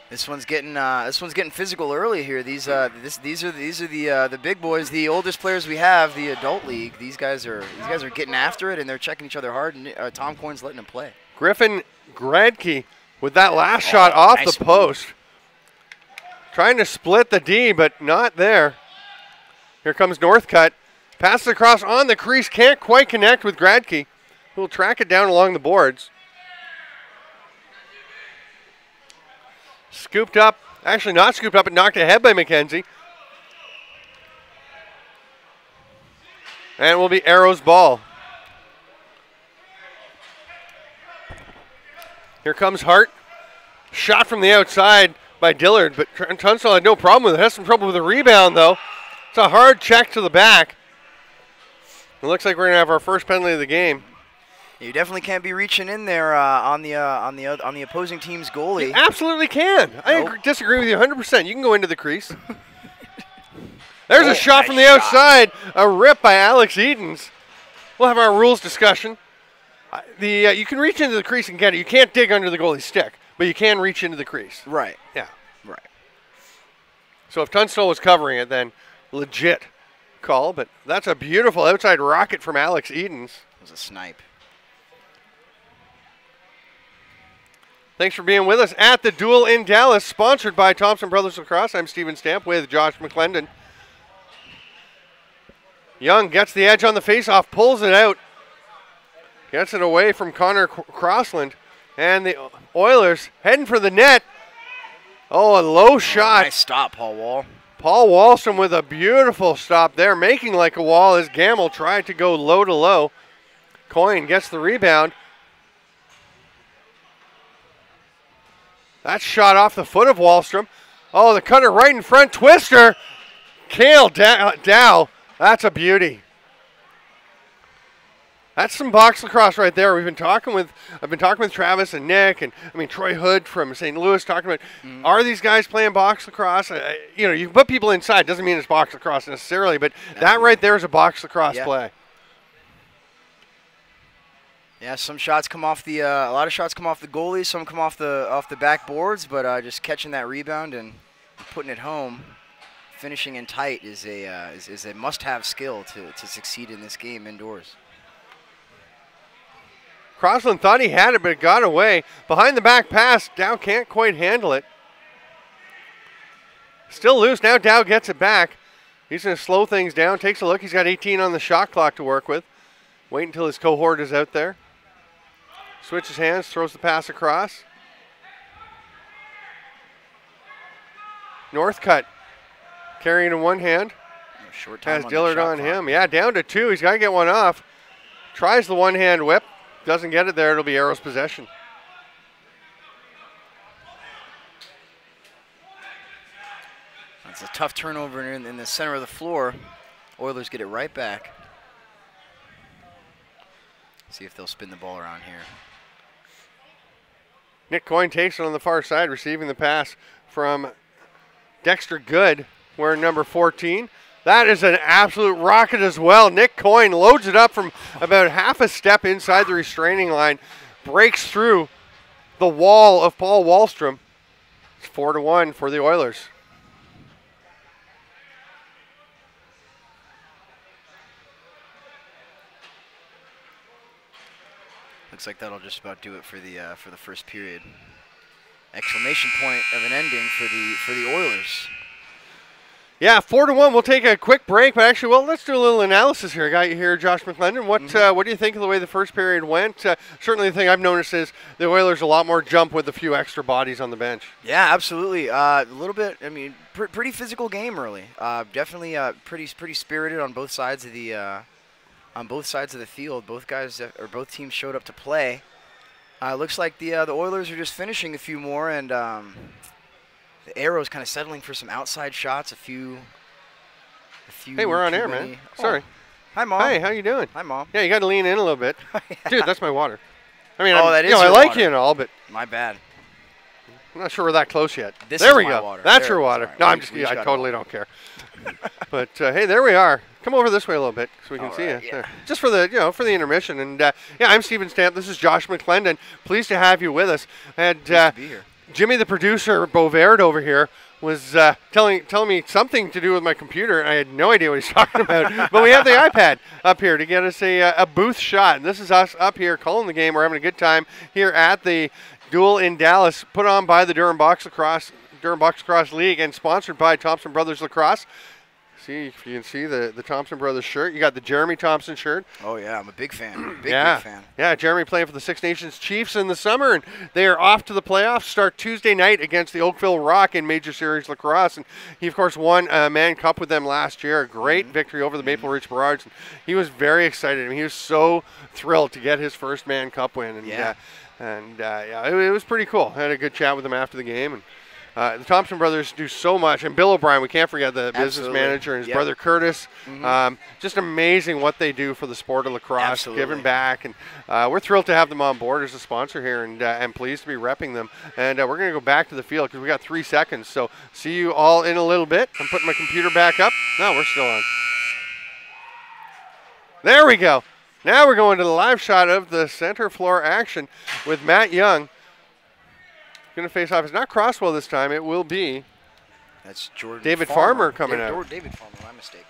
This one's getting physical early here. These are the big boys, the oldest players we have, the adult league. These guys are getting after it, and they're checking each other hard. And Tom Coyne's letting them play. Griffin Gradke with that last shot off nice the post, trying to split the D, but not there. Here comes Northcutt. Passes across on the crease, can't quite connect with Gradke, who will track it down along the boards. Scooped up, actually not scooped up, but knocked ahead by McKenzie. And it will be Arrows ball. Here comes Hart. Shot from the outside by Dillard, but Tunstall had no problem with it. Has some trouble with the rebound, though. It's a hard check to the back. It looks like we're going to have our first penalty of the game. You definitely can't be reaching in there on the opposing team's goalie. You absolutely can. I disagree with you 100%. You can go into the crease. There's a shot from the outside. A rip by Alex Edens. We'll have our rules discussion. You can reach into the crease and get it. You can't dig under the goalie's stick, but you can reach into the crease. Right. Yeah. Right. So if Tunstall was covering it, then legit call. But that's a beautiful outside rocket from Alex Edens. It was a snipe. Thanks for being with us at the Duel in Dallas, sponsored by Thompson Brothers Lacrosse. I'm Steven Stamp with Josh McClendon. Young gets the edge on the faceoff, pulls it out, gets it away from Connor Crossland, and the Oilers heading for the net. Oh, a low shot. Nice stop, Paul Wall. Paul Wallstrom with a beautiful stop there, making like a wall as Gamble tried to go low to low. Coyne gets the rebound. That shot off the foot of Wallstrom. Oh, the cutter right in front, twister. Cale Dow, that's a beauty. That's some box lacrosse right there. I've been talking with Travis and Nick, and Troy Hood from St. Louis talking about are these guys playing box lacrosse? You can put people inside. Doesn't mean it's box lacrosse necessarily, but that right there is a box lacrosse play. Yeah, some shots come off the a lot of shots come off the goalie, some come off the backboards, but just catching that rebound and putting it home, finishing in tight is a must-have skill to succeed in this game indoors. Crossland thought he had it, but it got away. Behind the back pass, Dow can't quite handle it. Still loose. Now Dow gets it back. He's going to slow things down. Takes a look. He's got 18 on the shot clock to work with. Wait until his cohort is out there. Switches hands, throws the pass across. Northcutt carrying in one hand. Short time has Dillard on him. Yeah, down to two. He's got to get one off. Tries the one-hand whip. Doesn't get it there. It'll be Arrows possession. That's a tough turnover in the center of the floor. Oilers get it right back. See if they'll spin the ball around here. Nick Coyne takes it on the far side, receiving the pass from Dexter Good, wearing number 14. That is an absolute rocket as well. Nick Coyne loads it up from about half a step inside the restraining line, breaks through the wall of Paul Wallstrom. It's 4-1 for the Oilers. Looks like that'll just about do it for the first period. exclamation point of an ending for the Oilers. Yeah, 4-1. We'll take a quick break, but actually, well, let's do a little analysis here. I got you here, Josh McClendon. What do you think of the way the first period went? Certainly, the thing I've noticed is the Oilers a lot more jump with a few extra bodies on the bench. Yeah, absolutely. A little bit. I mean, pretty physical game early. Definitely pretty spirited on both sides of the field. Both teams showed up to play. Looks like the Oilers are just finishing a few more, and the Arrows kind of settling for some outside shots. A few. Hey, we're on air, man. Sorry. Hi, Mom. Hey, how you doing? Hi, Mom. Yeah, you got to lean in a little bit. Yeah. Dude, that's my water. I mean, that is I your like water. you and all, but My bad. I'm not sure we're that close yet. This there is we my go. water. That's There your it is. water. All right. No, We- I'm just we kidding. I got totally it. don't care. But hey, there we are. Come over this way a little bit so we can All see right, you. yeah. Just for the for the intermission. And yeah, I'm Steven Stamp. This is Josh McClendon. Pleased to have you with us. And Pleased to be here. Jimmy, the producer, Beauvert over here, was telling me something to do with my computer, and I had no idea what he's talking about. But we have the iPad up here to get us a booth shot. And this is us up here calling the game. We're having a good time here at the Duel in Dallas, put on by the Durham Box Lacrosse League, and sponsored by Thompson Brothers Lacrosse. See if you can see the Thompson Brothers shirt. You got the Jeremy Thompson shirt. Oh yeah, I'm a big fan. Big fan. Yeah, Jeremy playing for the Six Nations Chiefs in the summer, and they are off to the playoffs. Start Tuesday night against the Oakville Rock in Major Series Lacrosse, and he of course won a Mann Cup with them last year. A great victory over the Maple Ridge Barrage. And he was very excited. I mean, he was so thrilled to get his first Mann Cup win, and it was pretty cool. I had a good chat with him after the game, and the Thompson brothers do so much, and Bill O'Brien, we can't forget the business manager, and his brother Curtis. Just amazing what they do for the sport of lacrosse, giving back, and we're thrilled to have them on board as a sponsor here, and pleased to be repping them. And we're going to go back to the field because we got 3 seconds. So see you all in a little bit. I'm putting my computer back up. No, we're still on. There we go. Now we're going to the live shot of the center floor action with Matt Young. Going to face off. It's not Crosswell this time. It will be That's Jordan David Farmer coming out. David Farmer, my mistake.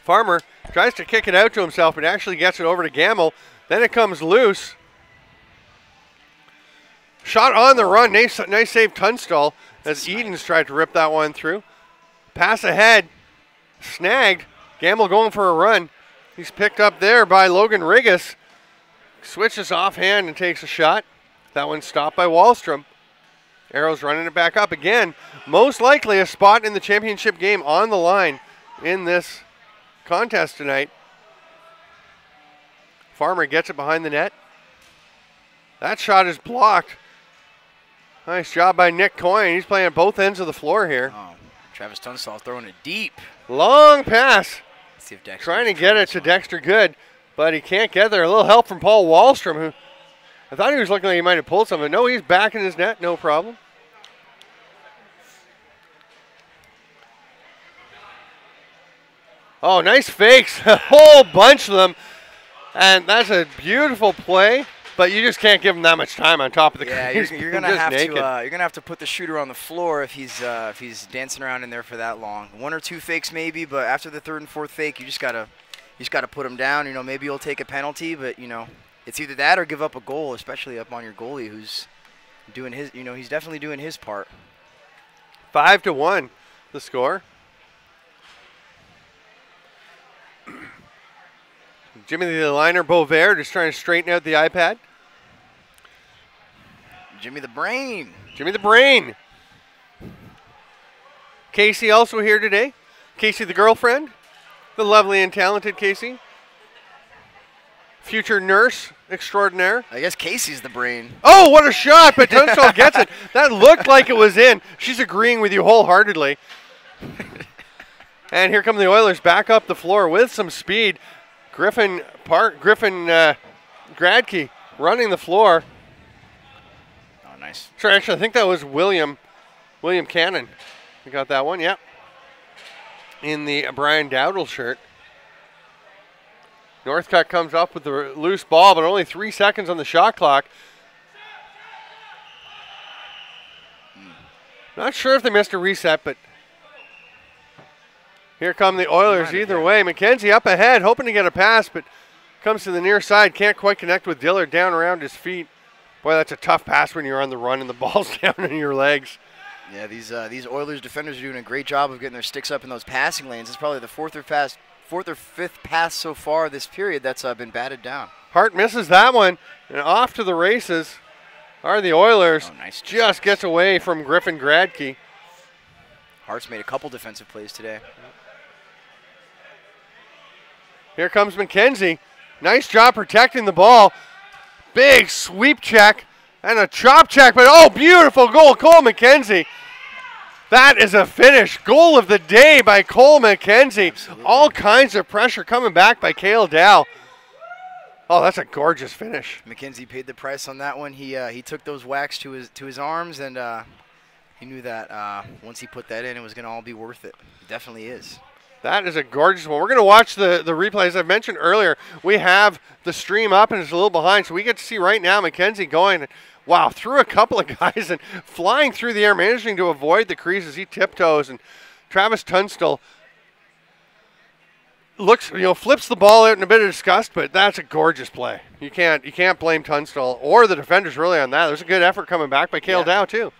Farmer tries to kick it out to himself, but actually gets it over to Gamble. Then it comes loose. Shot on the run. Nice save, Tunstall, as Edens tried to rip that one through. Pass ahead. Snagged. Gamble going for a run. He's picked up there by Logan Rigas. Switches offhand and takes a shot. That one's stopped by Wallstrom. Arrows running it back up again. Most likely a spot in the championship game on the line in this contest tonight. Farmer gets it behind the net. That shot is blocked. Nice job by Nick Coyne. He's playing both ends of the floor here. Oh, Travis Tunstall throwing it deep. Long pass. Let's see if Dexter Trying to can get throw it this to one. Dexter Good, but he can't get there. A little help from Paul Wallstrom, who I thought he was looking like he might have pulled something. No, he's back in his net, no problem. Oh, nice fakes. A whole bunch of them. And that's a beautiful play, but you just can't give him that much time on top of the Yeah, crease. you're gonna have to put the shooter on the floor if he's dancing around in there for that long. 1 or 2 fakes maybe, but after the 3rd and 4th fake, you just gotta put him down. You know, maybe you'll take a penalty, but you know, it's either that or give up a goal, especially up on your goalie who's doing his. You know, he's definitely doing his part. 5-1, the score. Jimmy the liner, Beauvert, just trying to straighten out the iPad. Jimmy the Brain. Jimmy the Brain. Casey also here today. Casey the girlfriend. The lovely and talented Casey. Future nurse extraordinaire. I guess Casey's the Brain. Oh, what a shot, but Tunstall gets it. That looked like it was in. She's agreeing with you wholeheartedly. And here come the Oilers back up the floor with some speed. Griffin Gradke running the floor. Oh, nice. Sure, actually, I think that was William Cannon. You got that one, yep. In the Brian Dowdle shirt. Northcutt comes up with the loose ball, but only 3 seconds on the shot clock. Not sure if they missed a reset, but here come the Oilers either way. McKenzie up ahead, hoping to get a pass, but Comes to the near side, can't quite connect with Dillard, down around his feet. Boy, that's a tough pass when you're on the run and the ball's down in your legs. Yeah, these Oilers defenders are doing a great job of getting their sticks up in those passing lanes. It's probably the fourth or fifth pass so far this period that's been batted down. Hart misses that one, and off to the races are the Oilers. Oh, nice Just defense. gets away from Griffin Gradke. Hart's made a couple defensive plays today. Here comes McKenzie. Nice job protecting the ball. Big sweep check and a chop check, but oh, beautiful goal, Cole McKenzie. That is a finish. Goal of the day by Cole McKenzie. Absolutely. All kinds of pressure coming back by Cale Dow. Oh, that's a gorgeous finish. McKenzie paid the price on that one. He took those whacks to his arms, and he knew that once he put that in, it was going to all be worth it. It definitely is. That is a gorgeous one. We're going to watch the replay. As I mentioned earlier, we have the stream up and it's a little behind, so we get to see right now McKenzie going, wow, through a couple of guys and flying through the air, managing to avoid the crease as he tiptoes. And Travis Tunstall flips the ball out in a bit of disgust, but that's a gorgeous play. You can't blame Tunstall or the defenders really on that. There's a good effort coming back by Cale Dow too.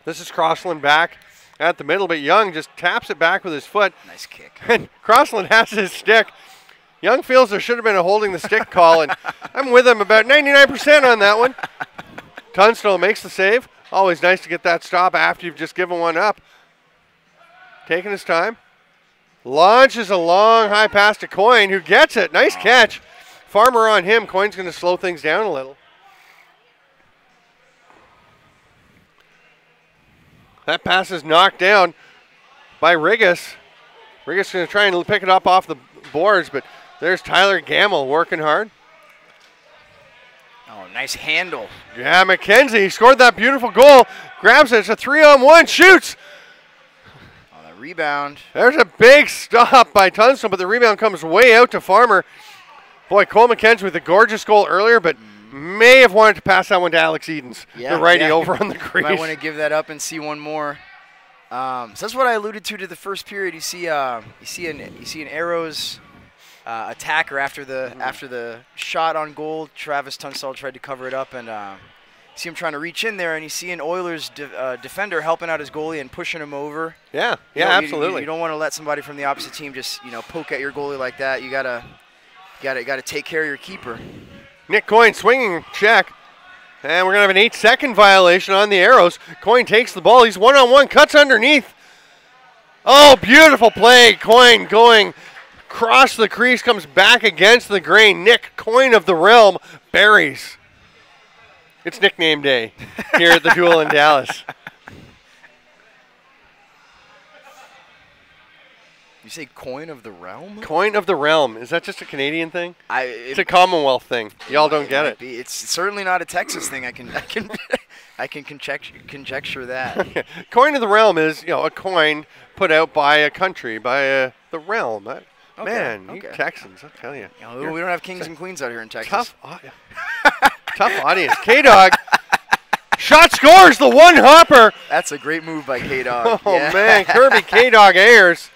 This is Crossland back at the middle, but Young just taps it back with his foot. Nice kick. And Crossland has his stick. Young feels there should have been a holding the stick call, and I'm with him about 99% on that one. Tunstall makes the save. Always nice to get that stop after you've just given one up. Taking his time. Launches a long high pass to Coyne, who gets it. Nice catch. Farmer on him. Coyne's going to slow things down a little. That pass is knocked down by Rigas. Rigas going to try and pick it up off the boards, but there's Tyler Gamble working hard. Oh, nice handle. Yeah, McKenzie scored that beautiful goal. Grabs it. It's a 3-on-1. Shoots. Oh, that rebound. There's a big stop by Tunstall, but the rebound comes way out to Farmer. Boy, Cole McKenzie with a gorgeous goal earlier, but may have wanted to pass that one to Alex Edens, the righty over on the crease. Might want to give that up and see one more. So that's what I alluded to the first period. You see an Arrows attacker after the shot on goal. Travis Tunstall tried to cover it up, and see him trying to reach in there, and you see an Oilers defender helping out his goalie and pushing him over. Yeah, You know, absolutely. You don't want to let somebody from the opposite team just poke at your goalie like that. You gotta take care of your keeper. Nick Coyne swinging check. And we're going to have an 8-second violation on the Arrows. Coyne takes the ball. He's one-on-one, cuts underneath. Oh, beautiful play. Coyne going across the crease, comes back against the grain. Nick Coyne of the Realm buries. It's nickname day here at the Duel in Dallas. You say coin of the realm? Coin of the Realm. Is that just a Canadian thing? It's a It Commonwealth thing. Y'all don't get might it. be. It's certainly not a Texas thing. I can conjecture that. Coin of the Realm is, a coin put out by a country, by the realm. Man, you okay. Texans, I'll tell you. We don't have kings and queens out here in Texas. Tough audience. K-Dog. Shot scores the one hopper. That's a great move by K-Dog. Oh, man. Kirby K-Dog Ayers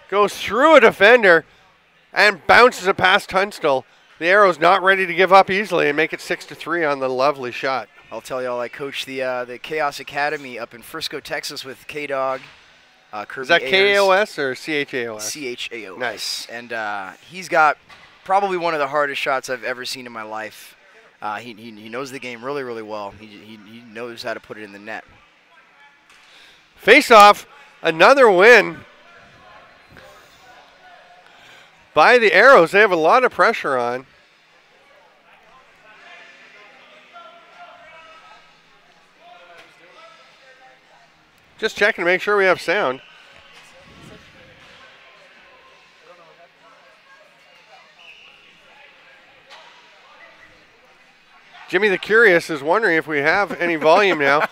goes through a defender and bounces it past Tunstall. The Arrows not ready to give up easily and make it 6-3 on the lovely shot. I'll tell y'all, I coached the Chaos Academy up in Frisco, Texas with K-Dog. Kirby Is that Ayers. K-A-O-S or C-H-A-O-S? C-H-A-O-S. Nice. And he's got probably one of the hardest shots I've ever seen in my life. He knows the game really, really well. He knows how to put it in the net. Face off, another win by the Arrows. They have a lot of pressure on. Just checking to make sure we have sound. Jimmy the Curious is wondering if we have any volume now.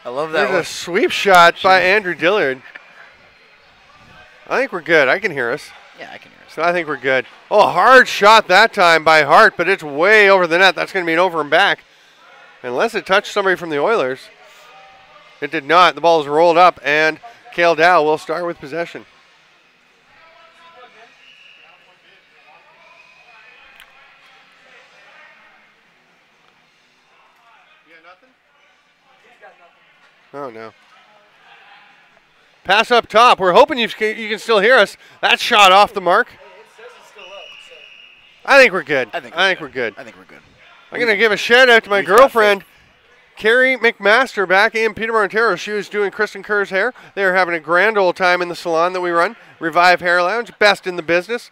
I love that There's one. a sweep shot by Andrew Dillard. I think we're good. I can hear us. Yeah, I can hear us. So I think we're good. Oh, a hard shot that time by Hart, but it's way over the net. That's going to be an over and back. Unless it touched somebody from the Oilers. It did not. The ball is rolled up, and Cale Dow will start with possession. Pass up top. We're hoping you can still hear us. That shot off the mark. I think we're good. I think we're good. I think we're good. I'm going to give a shout out to my girlfriend, Carrie McMaster, back in Peterborough, Ontario. She was doing Kristen Kerr's hair. They were having a grand old time in the salon that we run, Revive Hair Lounge, best in the business.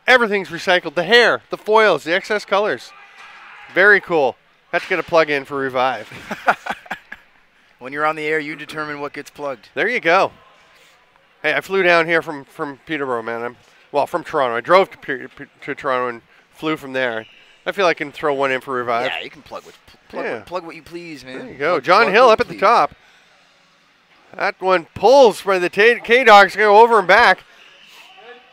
Everything's recycled. The hair, the foils, the excess colors. Very cool. Had to get a plug in for Revive. When you're on the air, you determine what gets plugged. There you go. Hey, I flew down here from Peterborough, man. From Toronto. I drove to Toronto and flew from there. I feel I can throw one in for Revive. Yeah, you can plug what you please, man. There you go. John Hill up at the top. That one pulls by the K-Dogs, go over and back.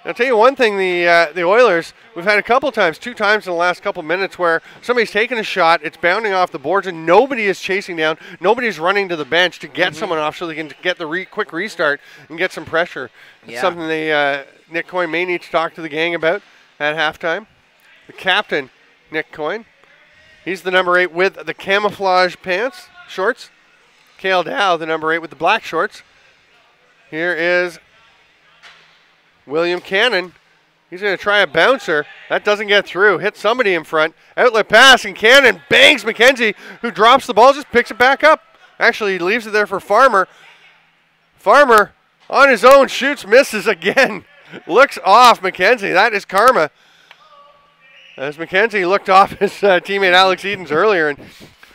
I'll tell you one thing, the Oilers, we've had a couple times, 2 times in the last couple minutes where somebody's taking a shot, it's bounding off the boards, and nobody is chasing down. Nobody's running to the bench to get someone off so they can get the quick restart and get some pressure. It's something Nick Coyne may need to talk to the gang about at halftime. The captain, Nick Coyne, he's the number 8 with the camouflage shorts. Cale Dow, the number 8 with the black shorts. Here is William Cannon. He's going to try a bouncer. That doesn't get through. Hits somebody in front. Outlet pass, and Cannon bangs McKenzie, who drops the ball, just picks it back up. Actually, he leaves it there for Farmer. Farmer, on his own, shoots, misses again. Looks off McKenzie. That is karma. As McKenzie looked off his teammate Alex Edens earlier. And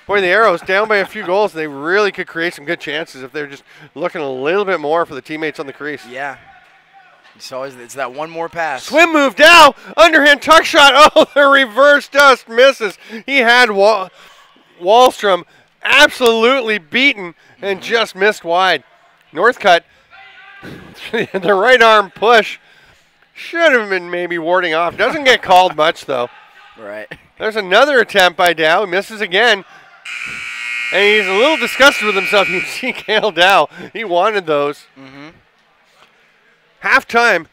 boy, the Arrows down by a few goals. They really could create some good chances if they're just looking a little bit more for the teammates on the crease. Yeah. It's that one more pass. Swim move down. Underhand tuck shot. Oh, the reverse just misses. He had Wallstrom absolutely beaten and just missed wide. Northcutt, the right arm push. Should have been maybe warding off. Doesn't get called much, though. Right. There's another attempt by Dow. Misses again. And he's a little disgusted with himself. You see Cale Dow. He wanted those. Halftime,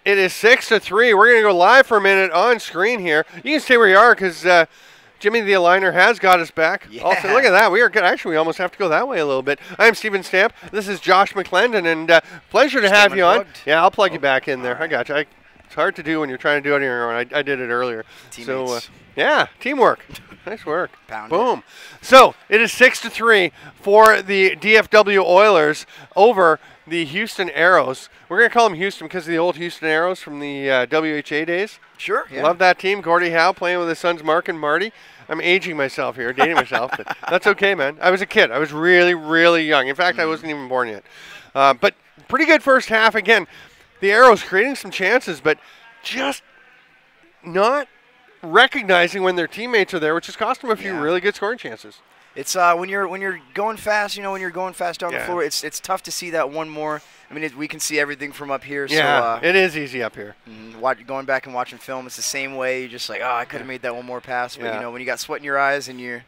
it is 6-3. We're going to go live for a minute on screen here. You can stay where you are because Jimmy the Aligner has got us back. Yeah. Also, look at that. We are good. Actually, we almost have to go that way a little bit. I'm Stephen Stamp. This is Josh McClendon, and pleasure to have you on. Yeah, I'll plug you back in there. Right. I got you. It's hard to do when you're trying to do it on your own. I did it earlier. Teammates. So, yeah, teamwork. Nice work. Pound Boom. So, it is 6-3 for the DFW Oilers over the Houston Arrows. We're going to call them Houston because of the old Houston Arrows from the WHA days. Sure. Yeah. Love that team. Gordie Howe playing with his sons Mark and Marty. I'm aging myself here, dating myself, but that's okay, man. I was a kid. I was really, really young. In fact, I wasn't even born yet. But pretty good first half. Again, the Arrows creating some chances, but just not recognizing when their teammates are there, which has cost them a few really good scoring chances. It's when you're going fast, when you're going fast down the floor, it's tough to see that one more. I mean, we can see everything from up here. Yeah, so, it is easy up here. Going back and watching film, it's the same way. You're just like, I could have made that one more pass. But, when you got sweat in your eyes and you're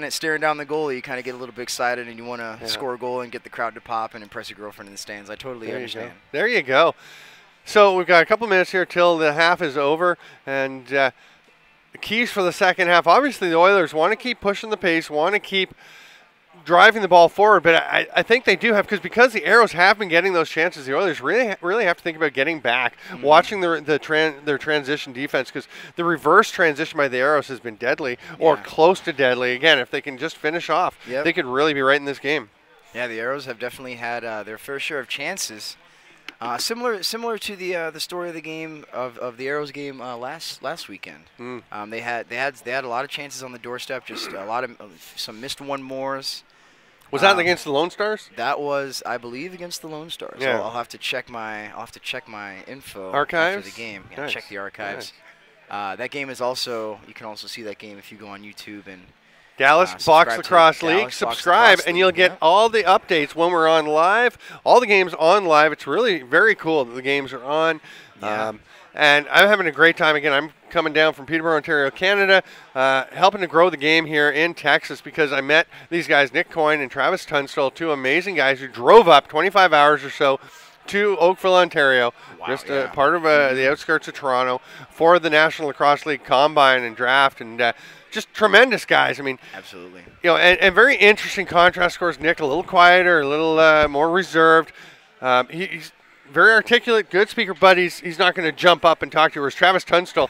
staring down the goalie, you kind of get a little bit excited and you want to score a goal and get the crowd to pop and impress your girlfriend in the stands. I totally understand. There you go. So we've got a couple minutes here till the half is over. And the keys for the second half, obviously the Oilers want to keep pushing the pace, want to keep driving the ball forward, but I think they do have, because the Arrows have been getting those chances, the Oilers really have to think about getting back, watching their transition defense, because the reverse transition by the Arrows has been deadly or close to deadly. Again, if they can just finish off, they could really be right in this game. Yeah, the Arrows have definitely had their fair share of chances. Similar to the story of the game of the Arrows game last weekend. They had a lot of chances on the doorstep, just a lot of some missed one mores. Was that against the Lone Stars? That was, I believe, against the Lone Stars. Yeah. I'll have to check my info archives after the game. Yeah, nice. Check the archives. Nice. That game is also, you can also see that game if you go on YouTube and Dallas Box Lacrosse League. Subscribe, and you'll get all the updates when we're on live. All the games on live. It's really very cool that the games are on. Yeah. And I'm having a great time. Again, I'm coming down from Peterborough, Ontario, Canada, helping to grow the game here in Texas because I met these guys, Nick Coyne and Travis Tunstall, 2 amazing guys who drove up 25 hours or so to Oakville, Ontario, just part of the outskirts of Toronto for the National Lacrosse League Combine and Draft. And just tremendous guys. I mean, Absolutely. you know, and very interesting contrast. Of course, Nick a little quieter, a little more reserved. He's very articulate, good speaker, but he's not going to jump up and talk to you. Whereas Travis Tunstall,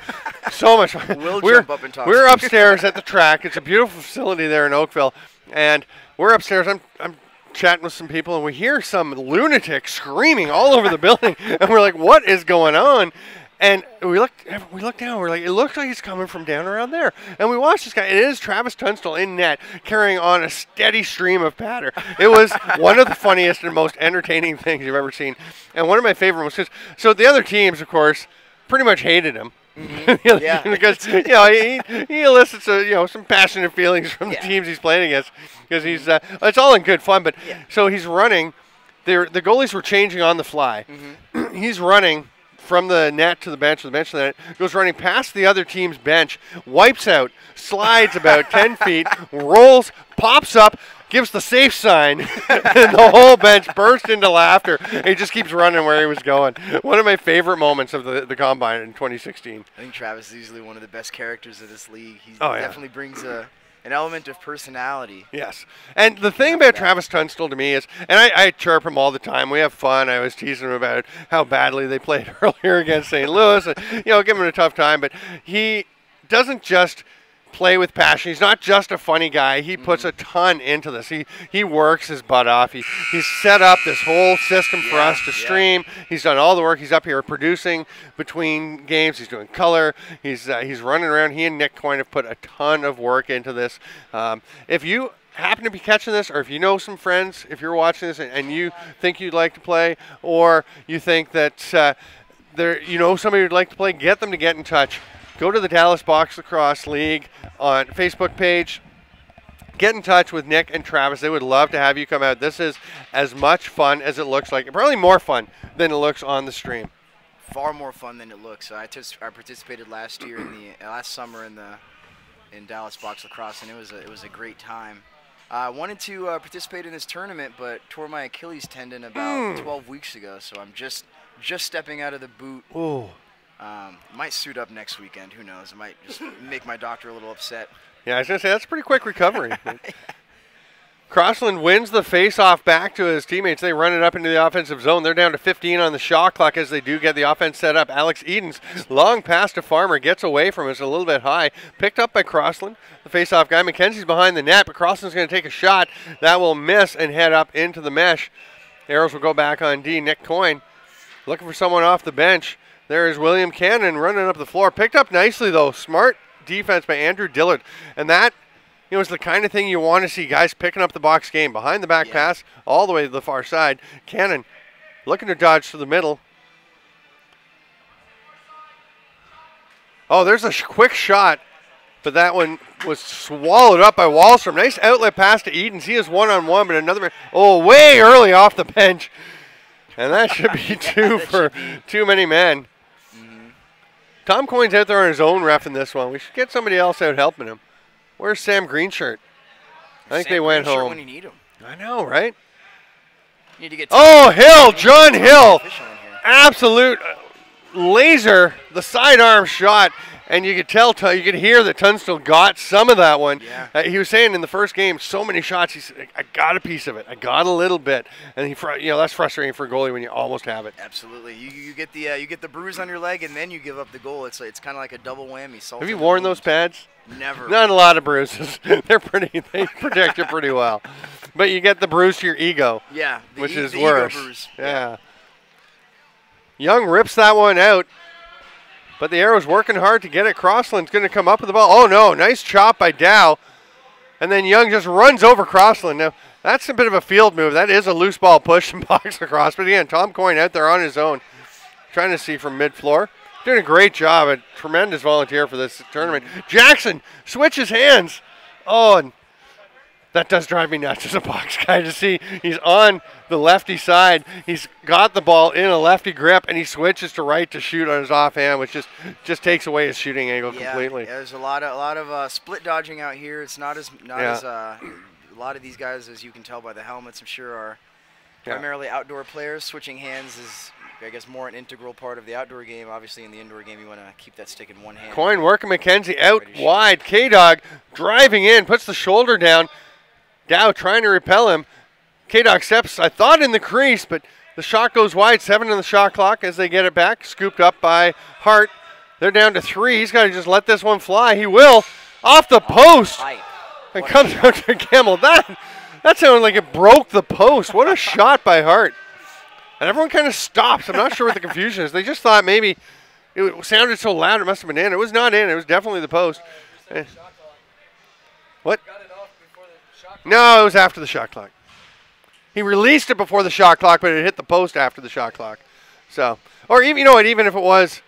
so much fun. Jump up and talk. We're upstairs at the track. It's a beautiful facility there in Oakville, and we're upstairs. I'm chatting with some people, and we hear some lunatic screaming all over the building, and we're like, "What is going on?" And we look down. We're like, it looks like he's coming from down around there. And we watch this guy. It is Travis Tunstall in net, carrying on a steady stream of patter. It was one of the funniest and most entertaining things you've ever seen. And one of my favorite ones, so the other teams, of course, pretty much hated him. Mm-hmm. Yeah. Because he elicits some passionate feelings from the teams he's playing against. Because it's all in good fun. But so he's running. The goalies were changing on the fly. Mm-hmm. He's running from the net to the bench, to the bench to the net, goes running past the other team's bench, wipes out, slides about 10 feet, rolls, pops up, gives the safe sign, and the whole bench burst into laughter. And he just keeps running where he was going. One of my favorite moments of the Combine in 2016. I think Travis is easily one of the best characters of this league. He definitely brings an element of personality. Yes. And the thing about Travis Tunstall to me is, and I chirp him all the time. We have fun. I was teasing him about how badly they played earlier against St. Louis. And, give him a tough time. But he doesn't just play with passion. He's not just a funny guy. He puts a ton into this. He works his butt off. He's set up this whole system for us to stream. He's done all the work. He's up here producing between games. He's doing color. He's running around. He and Nick Coyne have put a ton of work into this. If you happen to be catching this, or if you know some friends, if you're watching this and you think you'd like to play, or you think that somebody who'd like to play, get them to get in touch. Go to the Dallas Box Lacrosse League on Facebook page. Get in touch with Nick and Travis. They would love to have you come out. This is as much fun as it looks like. Probably more fun than it looks on the stream. Far more fun than it looks. I participated last year last summer in Dallas Box Lacrosse, and it was a great time. I wanted to participate in this tournament, but tore my Achilles tendon about 12 weeks ago. So I'm just stepping out of the boot. Ooh. Might suit up next weekend. Who knows? It might just make my doctor a little upset. Yeah, I was going to say, that's a pretty quick recovery. Crossland wins the face-off back to his teammates. They run it up into the offensive zone. They're down to 15 on the shot clock as they do get the offense set up. Alex Edens, long pass to Farmer, gets away from us a little bit high. Picked up by Crossland, the face-off guy. McKenzie's behind the net, but Crossland's going to take a shot. That will miss and head up into the mesh. Arrows will go back on D. Nick Coyne looking for someone off the bench. There is William Cannon running up the floor. Picked up nicely, though. Smart defense by Andrew Dillard. And that, is the kind of thing you want to see, guys picking up the box game. Behind the back pass, all the way to the far side. Cannon looking to dodge to the middle. Oh, there's a quick shot, but that one was swallowed up by Wallstrom. Nice outlet pass to Edens. He is one-on-one, but another, way early off the bench. And that should be two for too many men. Tom Coyne's out there on his own ref in this one. We should get somebody else out helping him. Where's Sam Greenshirt? I think they went home. When you need him. I know, right? You need to get Hill, John Hill. Absolute laser, the sidearm shot. And you could tell, you could hear that Tunstall got some of that one. Yeah. He was saying in the first game, so many shots, he said, I got a piece of it. I got a little bit. And that's frustrating for a goalie when you almost have it. Absolutely. You get the bruise on your leg, and then you give up the goal. It's kind of like a double whammy. Have you worn those pads? Never. Not a lot of bruises. They protect you pretty well. But you get the bruise to your ego. Yeah. Which is the worse. Ego bruise. Yeah. Young rips that one out. But the Arrow's working hard to get it. Crossland's going to come up with the ball. Oh, no. Nice chop by Dow. And then Young just runs over Crossland. Now, that's a bit of a field move. That is a loose ball push and box across. But again, Tom Coyne out there on his own, trying to see from mid-floor. Doing a great job. A tremendous volunteer for this tournament. Jackson switches hands. Oh, and that does drive me nuts as a box guy to see. He's on the lefty side. He's got the ball in a lefty grip, and he switches to right to shoot on his offhand, which just takes away his shooting angle completely. Yeah, there's a lot of split dodging out here. It's not as a lot of these guys, as you can tell by the helmets, I'm sure, are primarily outdoor players. Switching hands is I guess, more an integral part of the outdoor game. Obviously, in the indoor game, you want to keep that stick in one hand. Coyne working McKenzie out Ready to shoot. wide. K-Dog driving in, puts the shoulder down. Dow trying to repel him. K-Dog steps, I thought, in the crease, but the shot goes wide. 7 on the shot clock as they get it back. Scooped up by Hart. They're down to 3. He's got to just let this one fly. He will. Off the post. Tight. And comes out to Gamble. That sounded like it broke the post. What a shot by Hart. And everyone kind of stops. I'm not sure what the confusion is. They just thought maybe it sounded so loud it must have been in. It was not in. It was definitely the post. What? No, it was after the shot clock. He released it before the shot clock, but it hit the post after the shot clock. So, or even, you know what, even if it was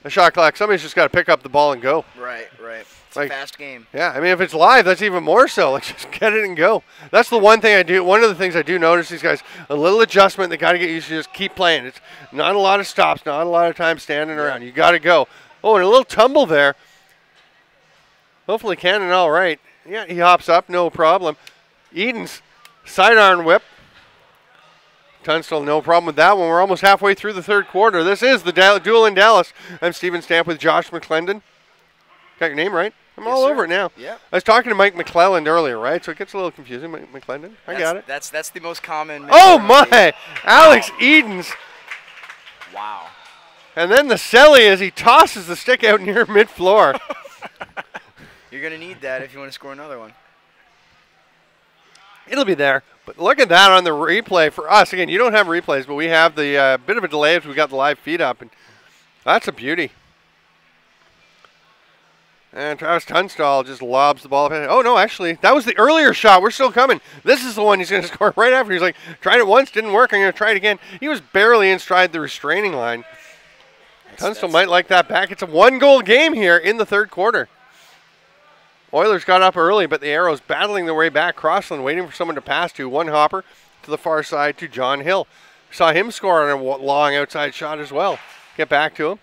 a shot clock, somebody's just got to pick up the ball and go. Right, right. It's Like- a fast game. Yeah, I mean, if it's live, that's even more so. Like, just get it and go. That's the one thing I do. One of the things I do notice these guys, a little adjustment. They got to get used to just keep playing. It's not a lot of stops, not a lot of time standing around. You got to go. Oh, and a little tumble there. Hopefully Cannon all right. Yeah, he hops up, no problem. Eden's sidearm whip. Tunstall, no problem with that one. We're almost halfway through the third quarter. This is the duel in Dallas. I'm Steven Stamp with Josh McClendon. Got your name right? I'm Yes, all sir. over it now. Yeah. I was talking to Mike McClelland earlier, right? So it gets a little confusing. Mike McClendon. I got it. That's the most common. Oh, mispronunciation. my. Alex Edens. Wow. And then the celly as he tosses the stick out near mid-floor. You're going to need that if you want to score another one. It'll be there. But look at that on the replay for us. Again, you don't have replays, but we have the bit of a delay as we got the live feed up. And that's a beauty. And Travis Tunstall just lobs the ball up. Oh, no, actually, that was the earlier shot. We're still coming. This is the one he's going to score right after. He's like, tried it once, didn't work. I'm going to try it again. He was barely inside the restraining line. Tunstall might like that back. It's a one-goal game here in the third quarter. Oilers got up early, but the Arrows battling their way back. Crossland waiting for someone to pass to. One hopper to the far side to John Hill. Saw him score on a long outside shot as well. Get back to him.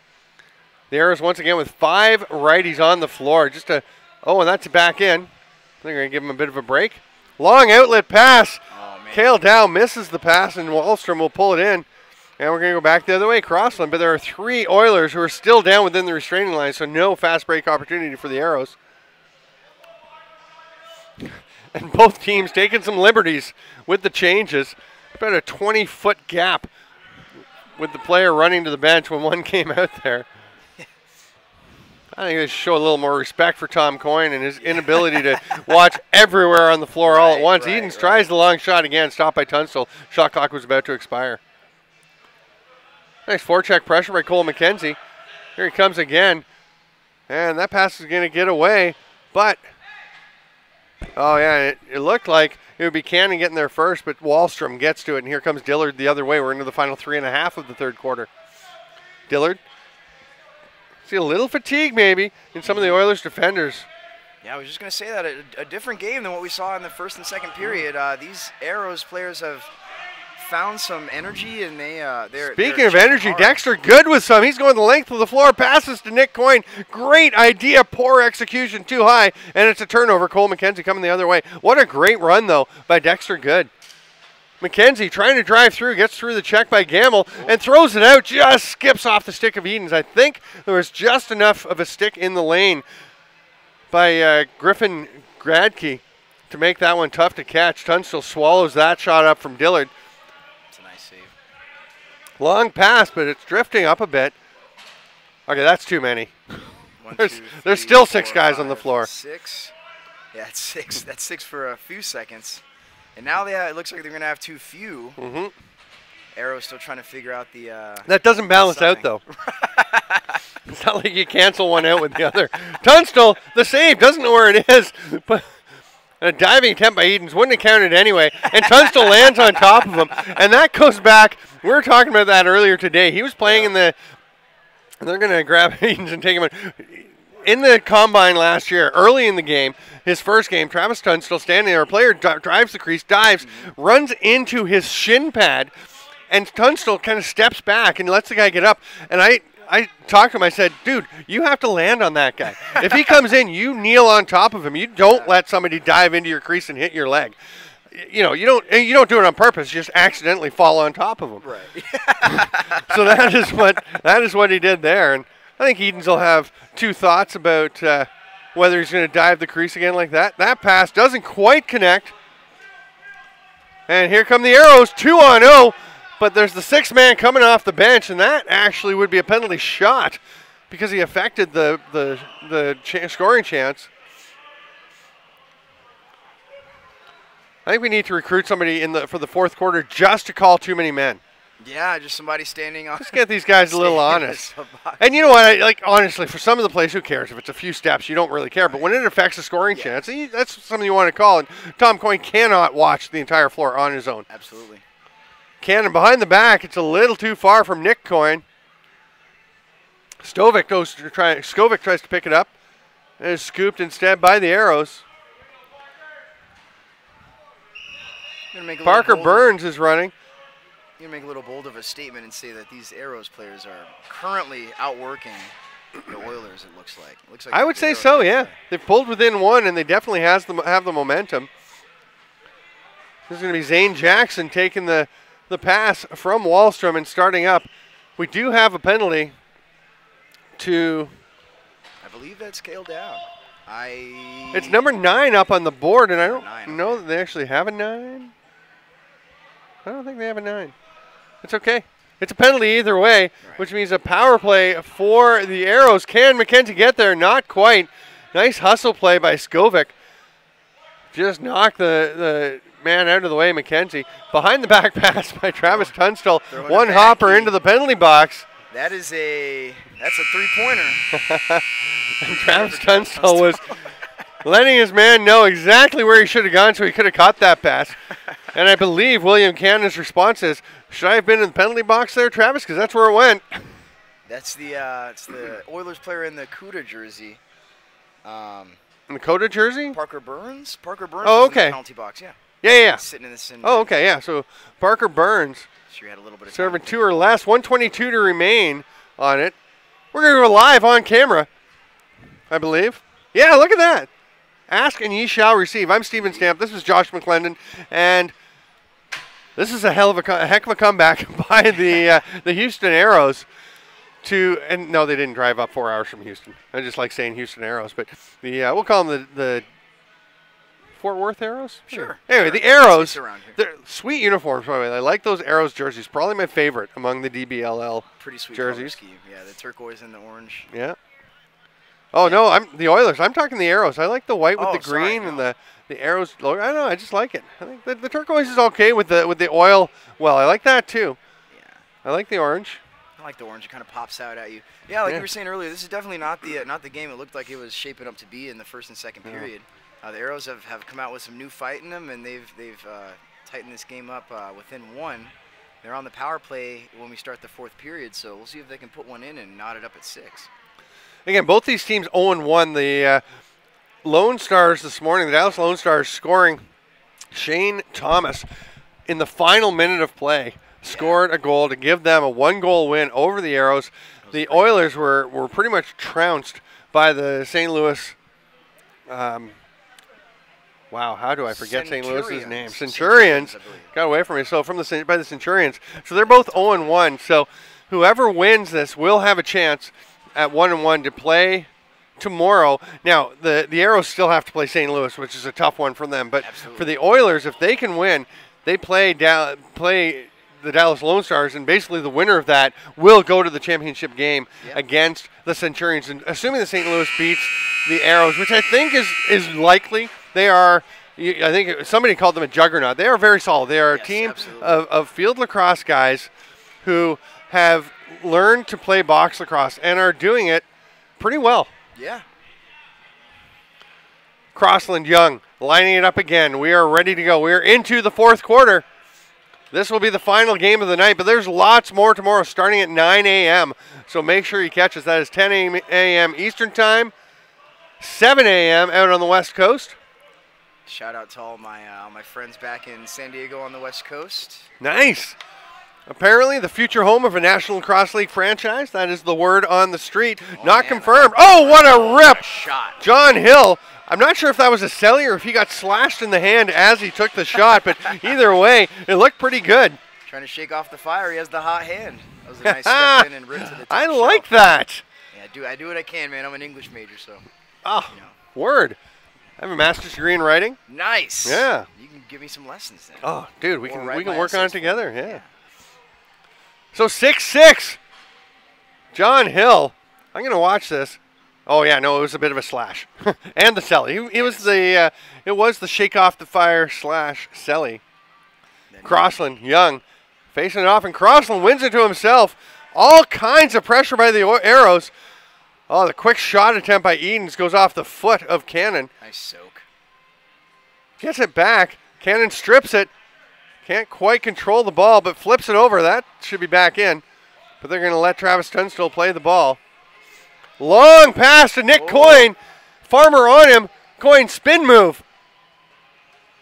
The Arrows once again with 5 righties on the floor. And that's back in. They're going to give him a bit of a break. Long outlet pass. Oh, man. Cale Dow misses the pass, and Wallstrom will pull it in. And we're going to go back the other way, Crossland. But there are 3 Oilers who are still down within the restraining line, so no fast break opportunity for the Arrows. And both teams taking some liberties with the changes. About a 20-foot gap with the player running to the bench when one came out there. I think they should show a little more respect for Tom Coyne and his inability to watch everywhere on the floor all at once. Edens tries the long shot again, stopped by Tunstall. Shot clock was about to expire. Nice forecheck pressure by Cole McKenzie. Here he comes again. And that pass is going to get away. But, oh yeah, it looked like it would be Cannon getting there first, but Wallstrom gets to it. And here comes Dillard the other way. We're into the final 3.5 of the third quarter. Dillard. See a little fatigue maybe in some of the Oilers defenders. Yeah, I was just going to say that. A different game than what we saw in the first and second period. These Arrows players have found some energy, and they're Speaking of checking energy, hard. Dexter good with some. He's going the length of the floor, passes to Nick Coyne. Great idea, poor execution, too high, and it's a turnover. Cole McKenzie coming the other way. What a great run, though, by Dexter Good. McKenzie trying to drive through, gets through the check by Gamble, and throws it out, just skips off the stick of Edens. I think there was just enough of a stick in the lane by Griffin Gradke to make that one tough to catch. Tunstall swallows that shot up from Dillard. It's a nice save. Long pass, but it's drifting up a bit. Okay, that's too many. One, There's- two, there's three, still 6 4, guys on the 5, floor. 6. Yeah, it's 6. That's 6 for a few seconds. And now it looks like they're going to have too few. Mm-hmm. Arrow's still trying to figure out the... That doesn't balance out, though. It's not like you cancel one out with the other. Tunstall, the save, doesn't know where it is. But a diving attempt by Edens wouldn't have counted anyway. And Tunstall lands on top of him. And that goes back. We were talking about that earlier today. He was playing in the... And they're going to grab Edens and take him in the combine last year, early in the game, his first game, Travis Tunstall standing there. A player drives the crease, dives, runs into his shin pad, and Tunstall kind of steps back and lets the guy get up. And I talked to him. I said, dude, you have to land on that guy. If he comes in, you kneel on top of him. You don't let somebody dive into your crease and hit your leg. you know, you don't do it on purpose. You just accidentally fall on top of him. Right. So that is what he did there. And I think Edens will have two thoughts about whether he's going to dive the crease again like that. That pass doesn't quite connect. And here come the Arrows, 2-on-0. But there's the sixth man coming off the bench, and that actually would be a penalty shot because he affected the scoring chance. I think we need to recruit somebody for the fourth quarter just to call too many men. Yeah, just somebody standing on. Let's get these guys a little honest. And you know what? Honestly, for some of the plays, who cares? If it's a few steps, you don't really care. But when it affects the scoring chance, that's something you want to call. And Tom Coyne cannot watch the entire floor on his own. Absolutely. Cannon behind the back. It's a little too far from Nick Coyne. Skovic tries to pick it up. And is scooped instead by the Arrows. Parker Burns is running. You make a little bold of a statement and say that these Arrows players are currently outworking the Oilers. It looks like. I would say so. Yeah, they've pulled within one, and they definitely have the momentum. This is going to be Zane Jackson taking the pass from Wallstrom and starting up. We do have a penalty to. I believe that's scaled down. It's number 9 up on the board, and I don't know that they actually have a 9. I don't think they have a 9. It's okay. It's a penalty either way, which means a power play for the Arrows. Can McKenzie get there? Not quite. Nice hustle play by Skovic. Just knocked the man out of the way, McKenzie. Behind the back pass by Travis Tunstall. One hopper into the penalty box. That's a three-pointer. And Travis Tunstall was letting his man know exactly where he should have gone so he could have caught that pass. And I believe William Cannon's response is, should I have been in the penalty box there, Travis? Because that's where it went. That's it's the Oilers player in the Cuda jersey. In the Coda jersey? Parker Burns? Parker Burns was in the penalty box, yeah. Yeah. Sitting in the sin. Oh, okay, yeah. So Parker Burns sure had a little bit of serving 2 or less. 122 to remain on it. We're going to go live on camera, I believe. Yeah, look at that. Ask and ye shall receive. I'm Steven Stamp. This is Josh McClendon. And this is a heck of a comeback by the Houston Arrows. And no, they didn't drive up 4 hours from Houston. I just like saying Houston Arrows, but we'll call them the Fort Worth Arrows. Sure. Anyway, the Arrows. They're sweet uniforms, by the way. I like those Arrows jerseys. Probably my favorite among the DBLL pretty sweet jerseys. Yeah, the turquoise and the orange. Yeah. Oh no, I'm the Oilers. I'm talking the Arrows. I like the white with the green and the Arrows logo. I don't know. I just like it. I think the turquoise is okay with the oil. Well, I like that too. Yeah. I like the orange. I like the orange. It kind of pops out at you. Yeah, like you were saying earlier, this is definitely not the game it looked like it was shaping up to be in the first and second period. The Arrows have come out with some new fight in them, and they've tightened this game up within one. They're on the power play when we start the fourth period, so we'll see if they can put one in and knot it up at 6. Again, both these teams 0-1. The Lone Stars this morning, the Dallas Lone Stars scoring Shane Thomas in the final minute of play. Scored a goal to give them a 1-goal win over the Arrows. The Oilers were pretty much trounced by the St. Louis. Wow, how do I forget St. Louis's name? Centurions. Got away from me. So by the Centurions. So they're both 0-1. So whoever wins this will have a chance at 1-1 to play tomorrow. Now the Arrows still have to play St. Louis, which is a tough one for them. But for the Oilers, if they can win, they play the Dallas Lone Stars, and basically the winner of that will go to the championship game against the Centurions. And assuming the St. Louis beats the Arrows, which I think is likely, they are. I think somebody called them a juggernaut. They are very solid. They are a team of field lacrosse guys who have learned to play box lacrosse and are doing it pretty well. Yeah. Crossland Young lining it up again. We are ready to go. We are into the fourth quarter. This will be the final game of the night, but there's lots more tomorrow starting at 9 a.m. So make sure you catch us. That is 10 a.m. Eastern Time, 7 a.m. out on the West Coast. Shout out to all my friends back in San Diego on the West Coast. Nice. Apparently the future home of a National Lacrosse League franchise. That is the word on the street. Not man, confirmed. Oh, what a rip. Shot. John Hill. I'm not sure if that was a celly or if he got slashed in the hand as he took the shot, but either way, it looked pretty good. Trying to shake off the fire. He has the hot hand. That was a nice step in and rip to the top I shelf. like that. Yeah, I do what I can, man. I'm an English major, so. Oh, You know. word. I have a master's degree in writing. Nice. Yeah. You can give me some lessons then. Oh, dude, we Or can write my work on it essays for together. me. Yeah. So 6-6. John Hill. I'm gonna watch this. Oh yeah, no, it was a bit of a slash, and the celly. It was the shake off the fire slash celly. Then Crossland, Young, facing it off, and Crossland wins it to himself. All kinds of pressure by the Arrows. Oh, the quick shot attempt by Edens goes off the foot of Cannon. Nice soak. Gets it back. Cannon strips it. Can't quite control the ball, but flips it over. That should be back in. But they're going to let Travis Tunstall play the ball. Long pass to Nick Coyne. Farmer on him. Coyne spin move.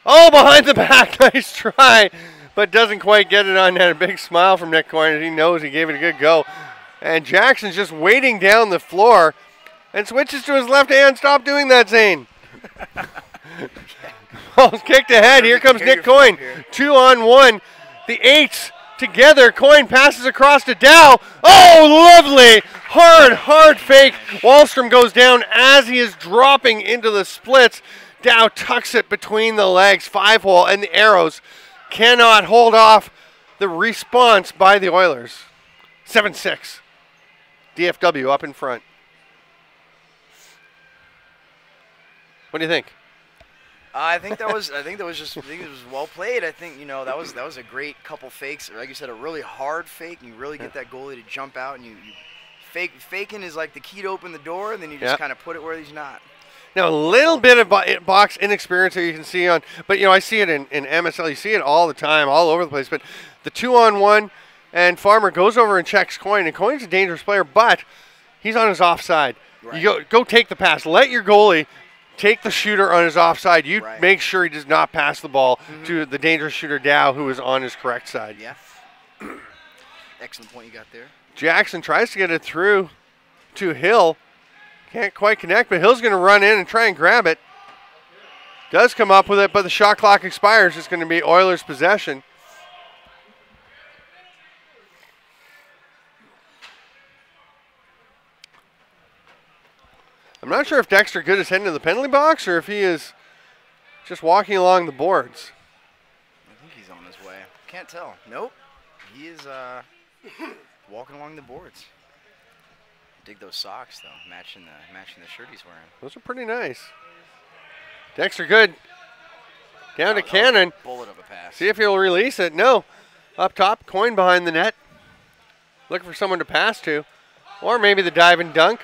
Oh, behind the back. Nice try. But doesn't quite get it on net. A big smile from Nick Coyne as he knows he gave it a good go. And Jackson's just waiting down the floor and switches to his left hand. Stop doing that, Zane. Ball's kicked ahead. Here comes Nick Coyne. 2-on-1. The eights together. Coyne passes across to Dow. Oh, lovely. Hard fake. Wallstrom goes down as he is dropping into the splits. Dow tucks it between the legs. 5-hole, and the Arrows cannot hold off the response by the Oilers. 7-6. DFW up in front. What do you think? I think it was well played. I think that was a great couple fakes. Like you said, a really hard fake, and you really get that goalie to jump out, and you faking is like the key to open the door, and then you just kind of put it where he's not. Now, a little bit of box inexperience here you can see on, but I see it in MSL. You see it all the time, all over the place. But the 2-on-1, and Farmer goes over and checks Coyne, and Coyne's a dangerous player, but he's on his offside. Right. You go take the pass. Let your goalie take the shooter on his offside. You make sure he does not pass the ball to the dangerous shooter Dow, who is on his correct side. Yeah. Excellent point you got there. Jackson tries to get it through to Hill. Can't quite connect, but Hill's going to run in and try and grab it. Does come up with it, but the shot clock expires. It's going to be Oilers' possession. I'm not sure if Dexter Good is heading to the penalty box or if he is just walking along the boards. I think he's on his way. Can't tell. Nope. He is walking along the boards. Dig those socks though, matching the shirt he's wearing. Those are pretty nice. Dexter Good down to Cannon. Bullet of a pass. See if he'll release it. No. Up top, Coyne behind the net. Looking for someone to pass to. Or maybe the dive and dunk.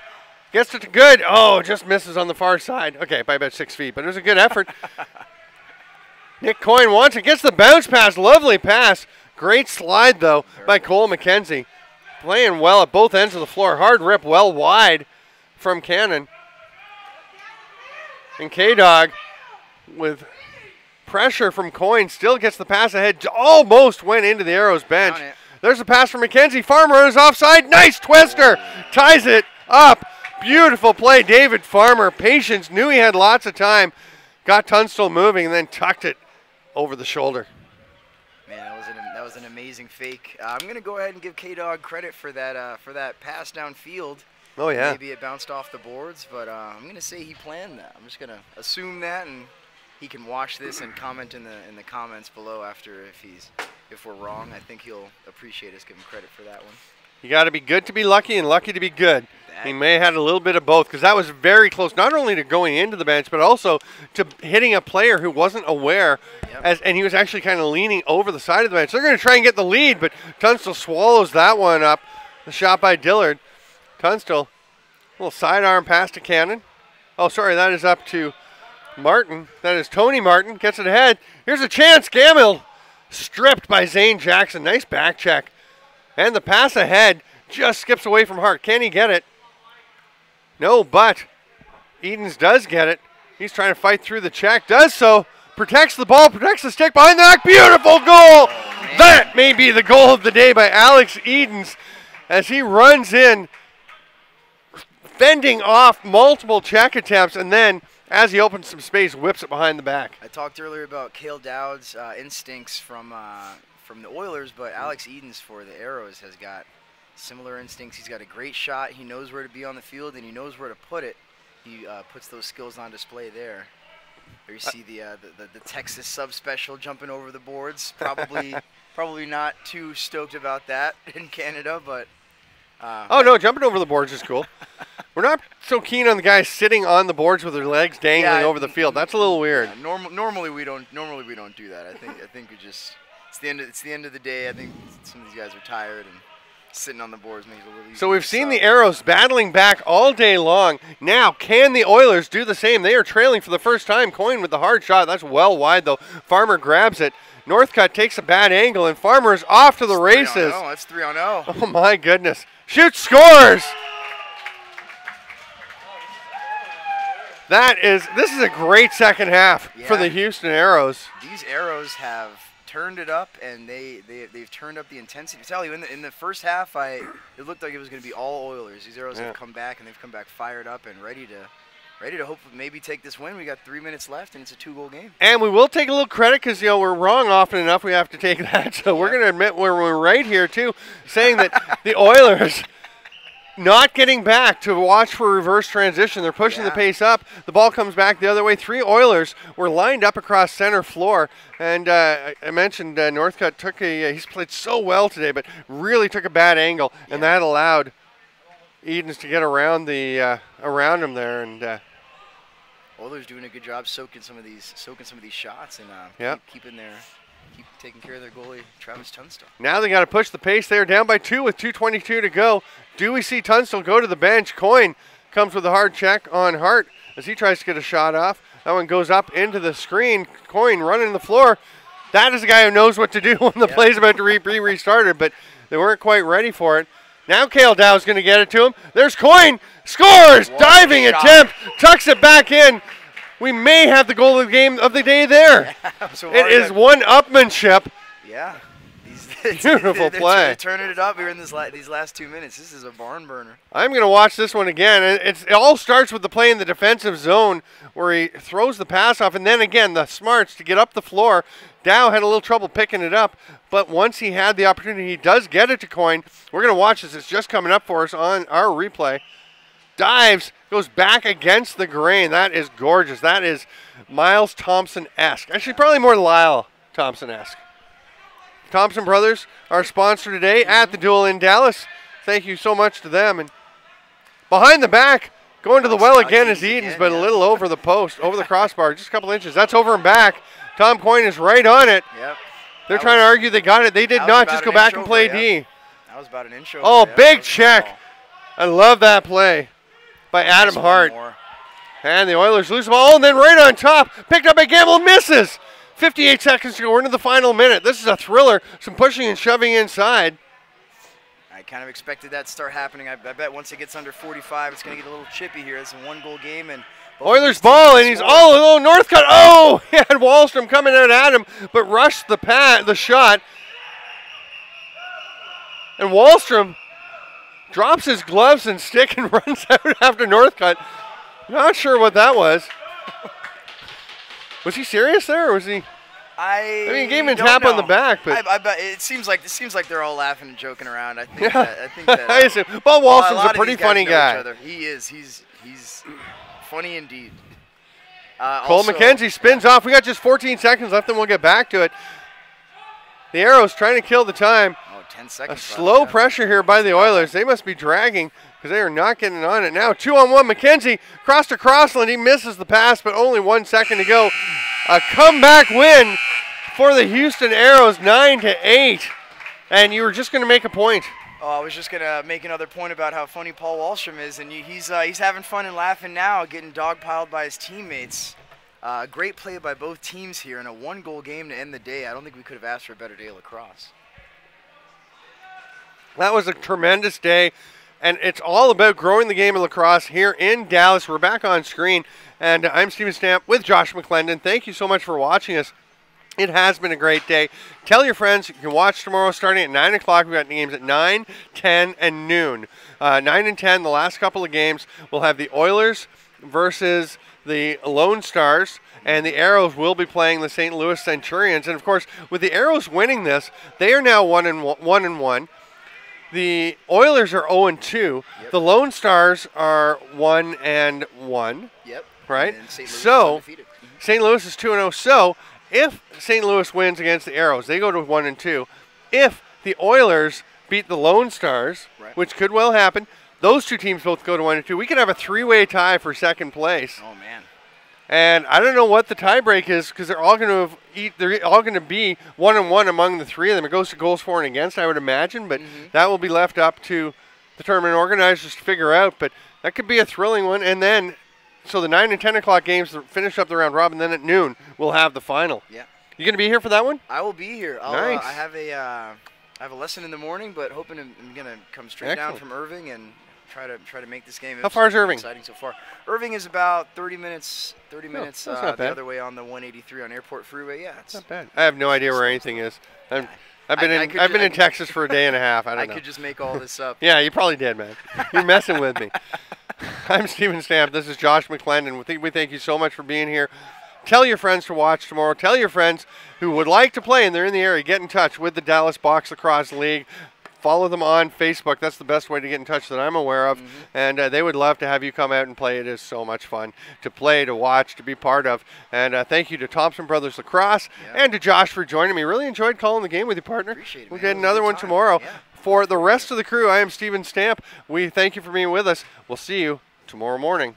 Gets it to Good. Oh, just misses on the far side. Okay, by about 6 feet, but it was a good effort. Nick Coyne wants it. Gets the bounce pass. Lovely pass. Great slide, though, by Cole McKenzie. Playing well at both ends of the floor. Hard rip well wide from Cannon. And K-Dog, with pressure from Coyne, still gets the pass ahead. Almost went into the Arrows bench. There's a pass from McKenzie. Farmer is offside. Nice twister. Ties it up. Beautiful play. David Farmer. Patience. Knew he had lots of time. Got Tunstall moving and then tucked it over the shoulder. Man, that was an amazing fake. I'm going to go ahead and give K-Dog credit for that pass downfield. Oh, yeah. Maybe it bounced off the boards, but I'm going to say he planned that. I'm just going to assume that, and he can watch this and comment in the comments below after if we're wrong. I think he'll appreciate us giving credit for that one. You got to be good to be lucky and lucky to be good. He may have had a little bit of both because that was very close, not only to going into the bench, but also to hitting a player who wasn't aware, and he was actually kind of leaning over the side of the bench. They're going to try and get the lead, but Tunstall swallows that one up. The shot by Dillard. Tunstall, little sidearm pass to Cannon. Oh, sorry, that is up to Martin. That is Tony Martin. Gets it ahead. Here's a chance. Gammill stripped by Zane Jackson. Nice back check. And the pass ahead just skips away from Hart. Can he get it? No, but Edens does get it. He's trying to fight through the check. Does so. Protects the ball. Protects the stick behind the back. Beautiful goal. That may be the goal of the day by Alex Edens as he runs in, fending off multiple check attempts, and then as he opens some space, whips it behind the back. I talked earlier about Cale Dowd's instincts from the Oilers, but Alex Edens for the Arrows has got similar instincts. He's got a great shot. He knows where to be on the field, and he knows where to put it. He puts those skills on display there. There you see the Texas subspecial jumping over the boards. Probably not too stoked about that in Canada, but. Oh no, jumping over the boards is cool. We're not so keen on the guys sitting on the boards with their legs dangling over the field. That's a little weird. Yeah, normally we don't do that. I think we just it's the end of the day. I think some of these guys are tired and sitting on the boards makes it a little easier. So we've seen the Arrows battling back all day long. Now, can the Oilers do the same? They are trailing for the first time. Coyne with the hard shot. That's well wide though. Farmer grabs it. Northcutt takes a bad angle, and Farmer is off to the races. That's 3-0. Oh my goodness. Shoots, scores! This is a great second half for the Houston Arrows. These Arrows have turned it up, and they've turned up the intensity. I tell you, in the first half, it looked like it was going to be all Oilers. These Arrows have come back, and they've come back fired up and ready to hopefully maybe take this win. We got 3 minutes left, and it's a 2-goal game. And we will take a little credit because we're wrong often enough. We have to take that. So we're going to admit we're right here too, saying that the Oilers not getting back to watch for reverse transition. They're pushing the pace up. The ball comes back the other way. 3 Oilers were lined up across center floor. And I mentioned Northcutt took he's played so well today, but really took a bad angle, and that allowed Edens to get around around him there. And Oilers doing a good job soaking some of these shots and keep taking care of their goalie, Travis Tunstall. Now they got to push the pace. They're down by 2 with 2:22 to go. Do we see Tunstall go to the bench? Coyne comes with a hard check on Hart as he tries to get a shot off. That one goes up into the screen. Coyne running the floor. That is a guy who knows what to do when the play's about to be restarted, but they weren't quite ready for it. Now Cale Dow's going to get it to him. There's Coyne. Scores! Diving attempt. Tucks it back in. We may have the goal of the game of the day there. Yeah, it is one-upmanship. Yeah. Beautiful play. They're turning it up here in these last 2 minutes. This is a barn burner. I'm going to watch this one again. It all starts with the play in the defensive zone where he throws the pass off, and then again the smarts to get up the floor. Dow had a little trouble picking it up, but once he had the opportunity, he does get it to Coyne. We're going to watch this. It's just coming up for us on our replay. Dives, goes back against the grain. That is gorgeous. That is Miles Thompson-esque. Actually, probably more Lyle Thompson-esque. Thompson Brothers, our sponsor today at the Duel in Dallas. Thank you so much to them. And behind the back, going to the well again is Edens, but a little over the post, over the crossbar, just a couple inches. That's over and back. Tom Coyne is right on it. Yep. They're trying to argue they got it. They did not just go back and play D. That was about an inch over. Oh, big check. I love that play by Adam Hart. And the Oilers lose the ball, and then right on top, picked up by Gamble, misses. 58 seconds to go. We're into the final minute. This is a thriller. Some pushing and shoving inside. I kind of expected that to start happening. I bet once it gets under 45, it's going to get a little chippy here. It's a one-goal game, and Oilers ball, and he's all alone. Northcutt. Oh, he had Wallstrom coming out at him, but rushed the shot. And Wallstrom drops his gloves and stick and runs out after Northcutt. Not sure what that was. Was he serious there, or was he? I mean, he gave him a tap on the back, but I bet it seems like they're all laughing and joking around. I think that. Paul Wallstrom's a pretty funny guy. He is. He's funny indeed. Cole McKenzie spins off. We got just 14 seconds left, and we'll get back to it. The Arrows trying to kill the time. 10 seconds. A slow pressure here by the Oilers. They must be dragging because they are not getting on it now. 2-on-1. McKenzie cross to Crossland. He misses the pass, but only 1 second to go. A comeback win for the Houston Arrows, 9-8. And you were just going to make a point. Oh, I was just going to make another point about how funny Paul Wallstrom is, and he's having fun and laughing now, getting dogpiled by his teammates. Great play by both teams here in a one-goal game to end the day. I don't think we could have asked for a better day of lacrosse. That was a tremendous day, and it's all about growing the game of lacrosse here in Dallas. We're back on screen, and I'm Steven Stamp with Josh McClendon. Thank you so much for watching us. It has been a great day. Tell your friends you can watch tomorrow starting at 9 o'clock. We've got games at 9, 10, and noon. 9 and 10, the last couple of games, we'll have the Oilers versus the Lone Stars, and the Arrows will be playing the St. Louis Centurions. And, of course, with the Arrows winning this, they are now 1-1. The Oilers are 0-2. Yep. The Lone Stars are 1-1. Yep. Right? And St. Louis is So, undefeated. St. Louis is 2-0. So, if St. Louis wins against the Arrows, they go to 1-2. If the Oilers beat the Lone Stars, Right. which could well happen, those two teams both go to 1-2. We could have a three-way tie for second place. Oh, man. And I don't know what the tiebreak is because they're all going to be 1-1 among the three of them. It goes to goals for and against, I would imagine, but that will be left up to the tournament organizers to figure out. But that could be a thrilling one. And then, so the 9 and 10 o'clock games finish up the round robin. Then at noon, we'll have the final. Yeah. You going to be here for that one? I will be here. Nice. I have a lesson in the morning, but hoping I'm gonna come straight down Excellent. from Irving and try to make this game. How far is Irving? Exciting so far. Irving is about 30 minutes. 30 minutes that's not the bad. other way on the 183 on Airport Freeway. Yeah, it's Not bad. I have no idea where anything is. I've been I in Texas for a day and a half. I don't know. could just make all this up. Yeah, you probably did, man. You're messing with me. I'm Steven Stamp. This is Josh McClendon. We thank you so much for being here. Tell your friends to watch tomorrow. Tell your friends who would like to play and they're in the area. Get in touch with the Dallas Box Lacrosse League. Follow them on Facebook. That's the best way to get in touch that I'm aware of. And they would love to have you come out and play. It is so much fun to play, to watch, to be part of. And thank you to Thompson Brothers Lacrosse and to Josh for joining me. Really enjoyed calling the game with you, partner. Appreciate it, We'll man. get It was a another good one time. tomorrow. Yeah. For the rest of the crew, I am Steven Stamp. We thank you for being with us. We'll see you tomorrow morning.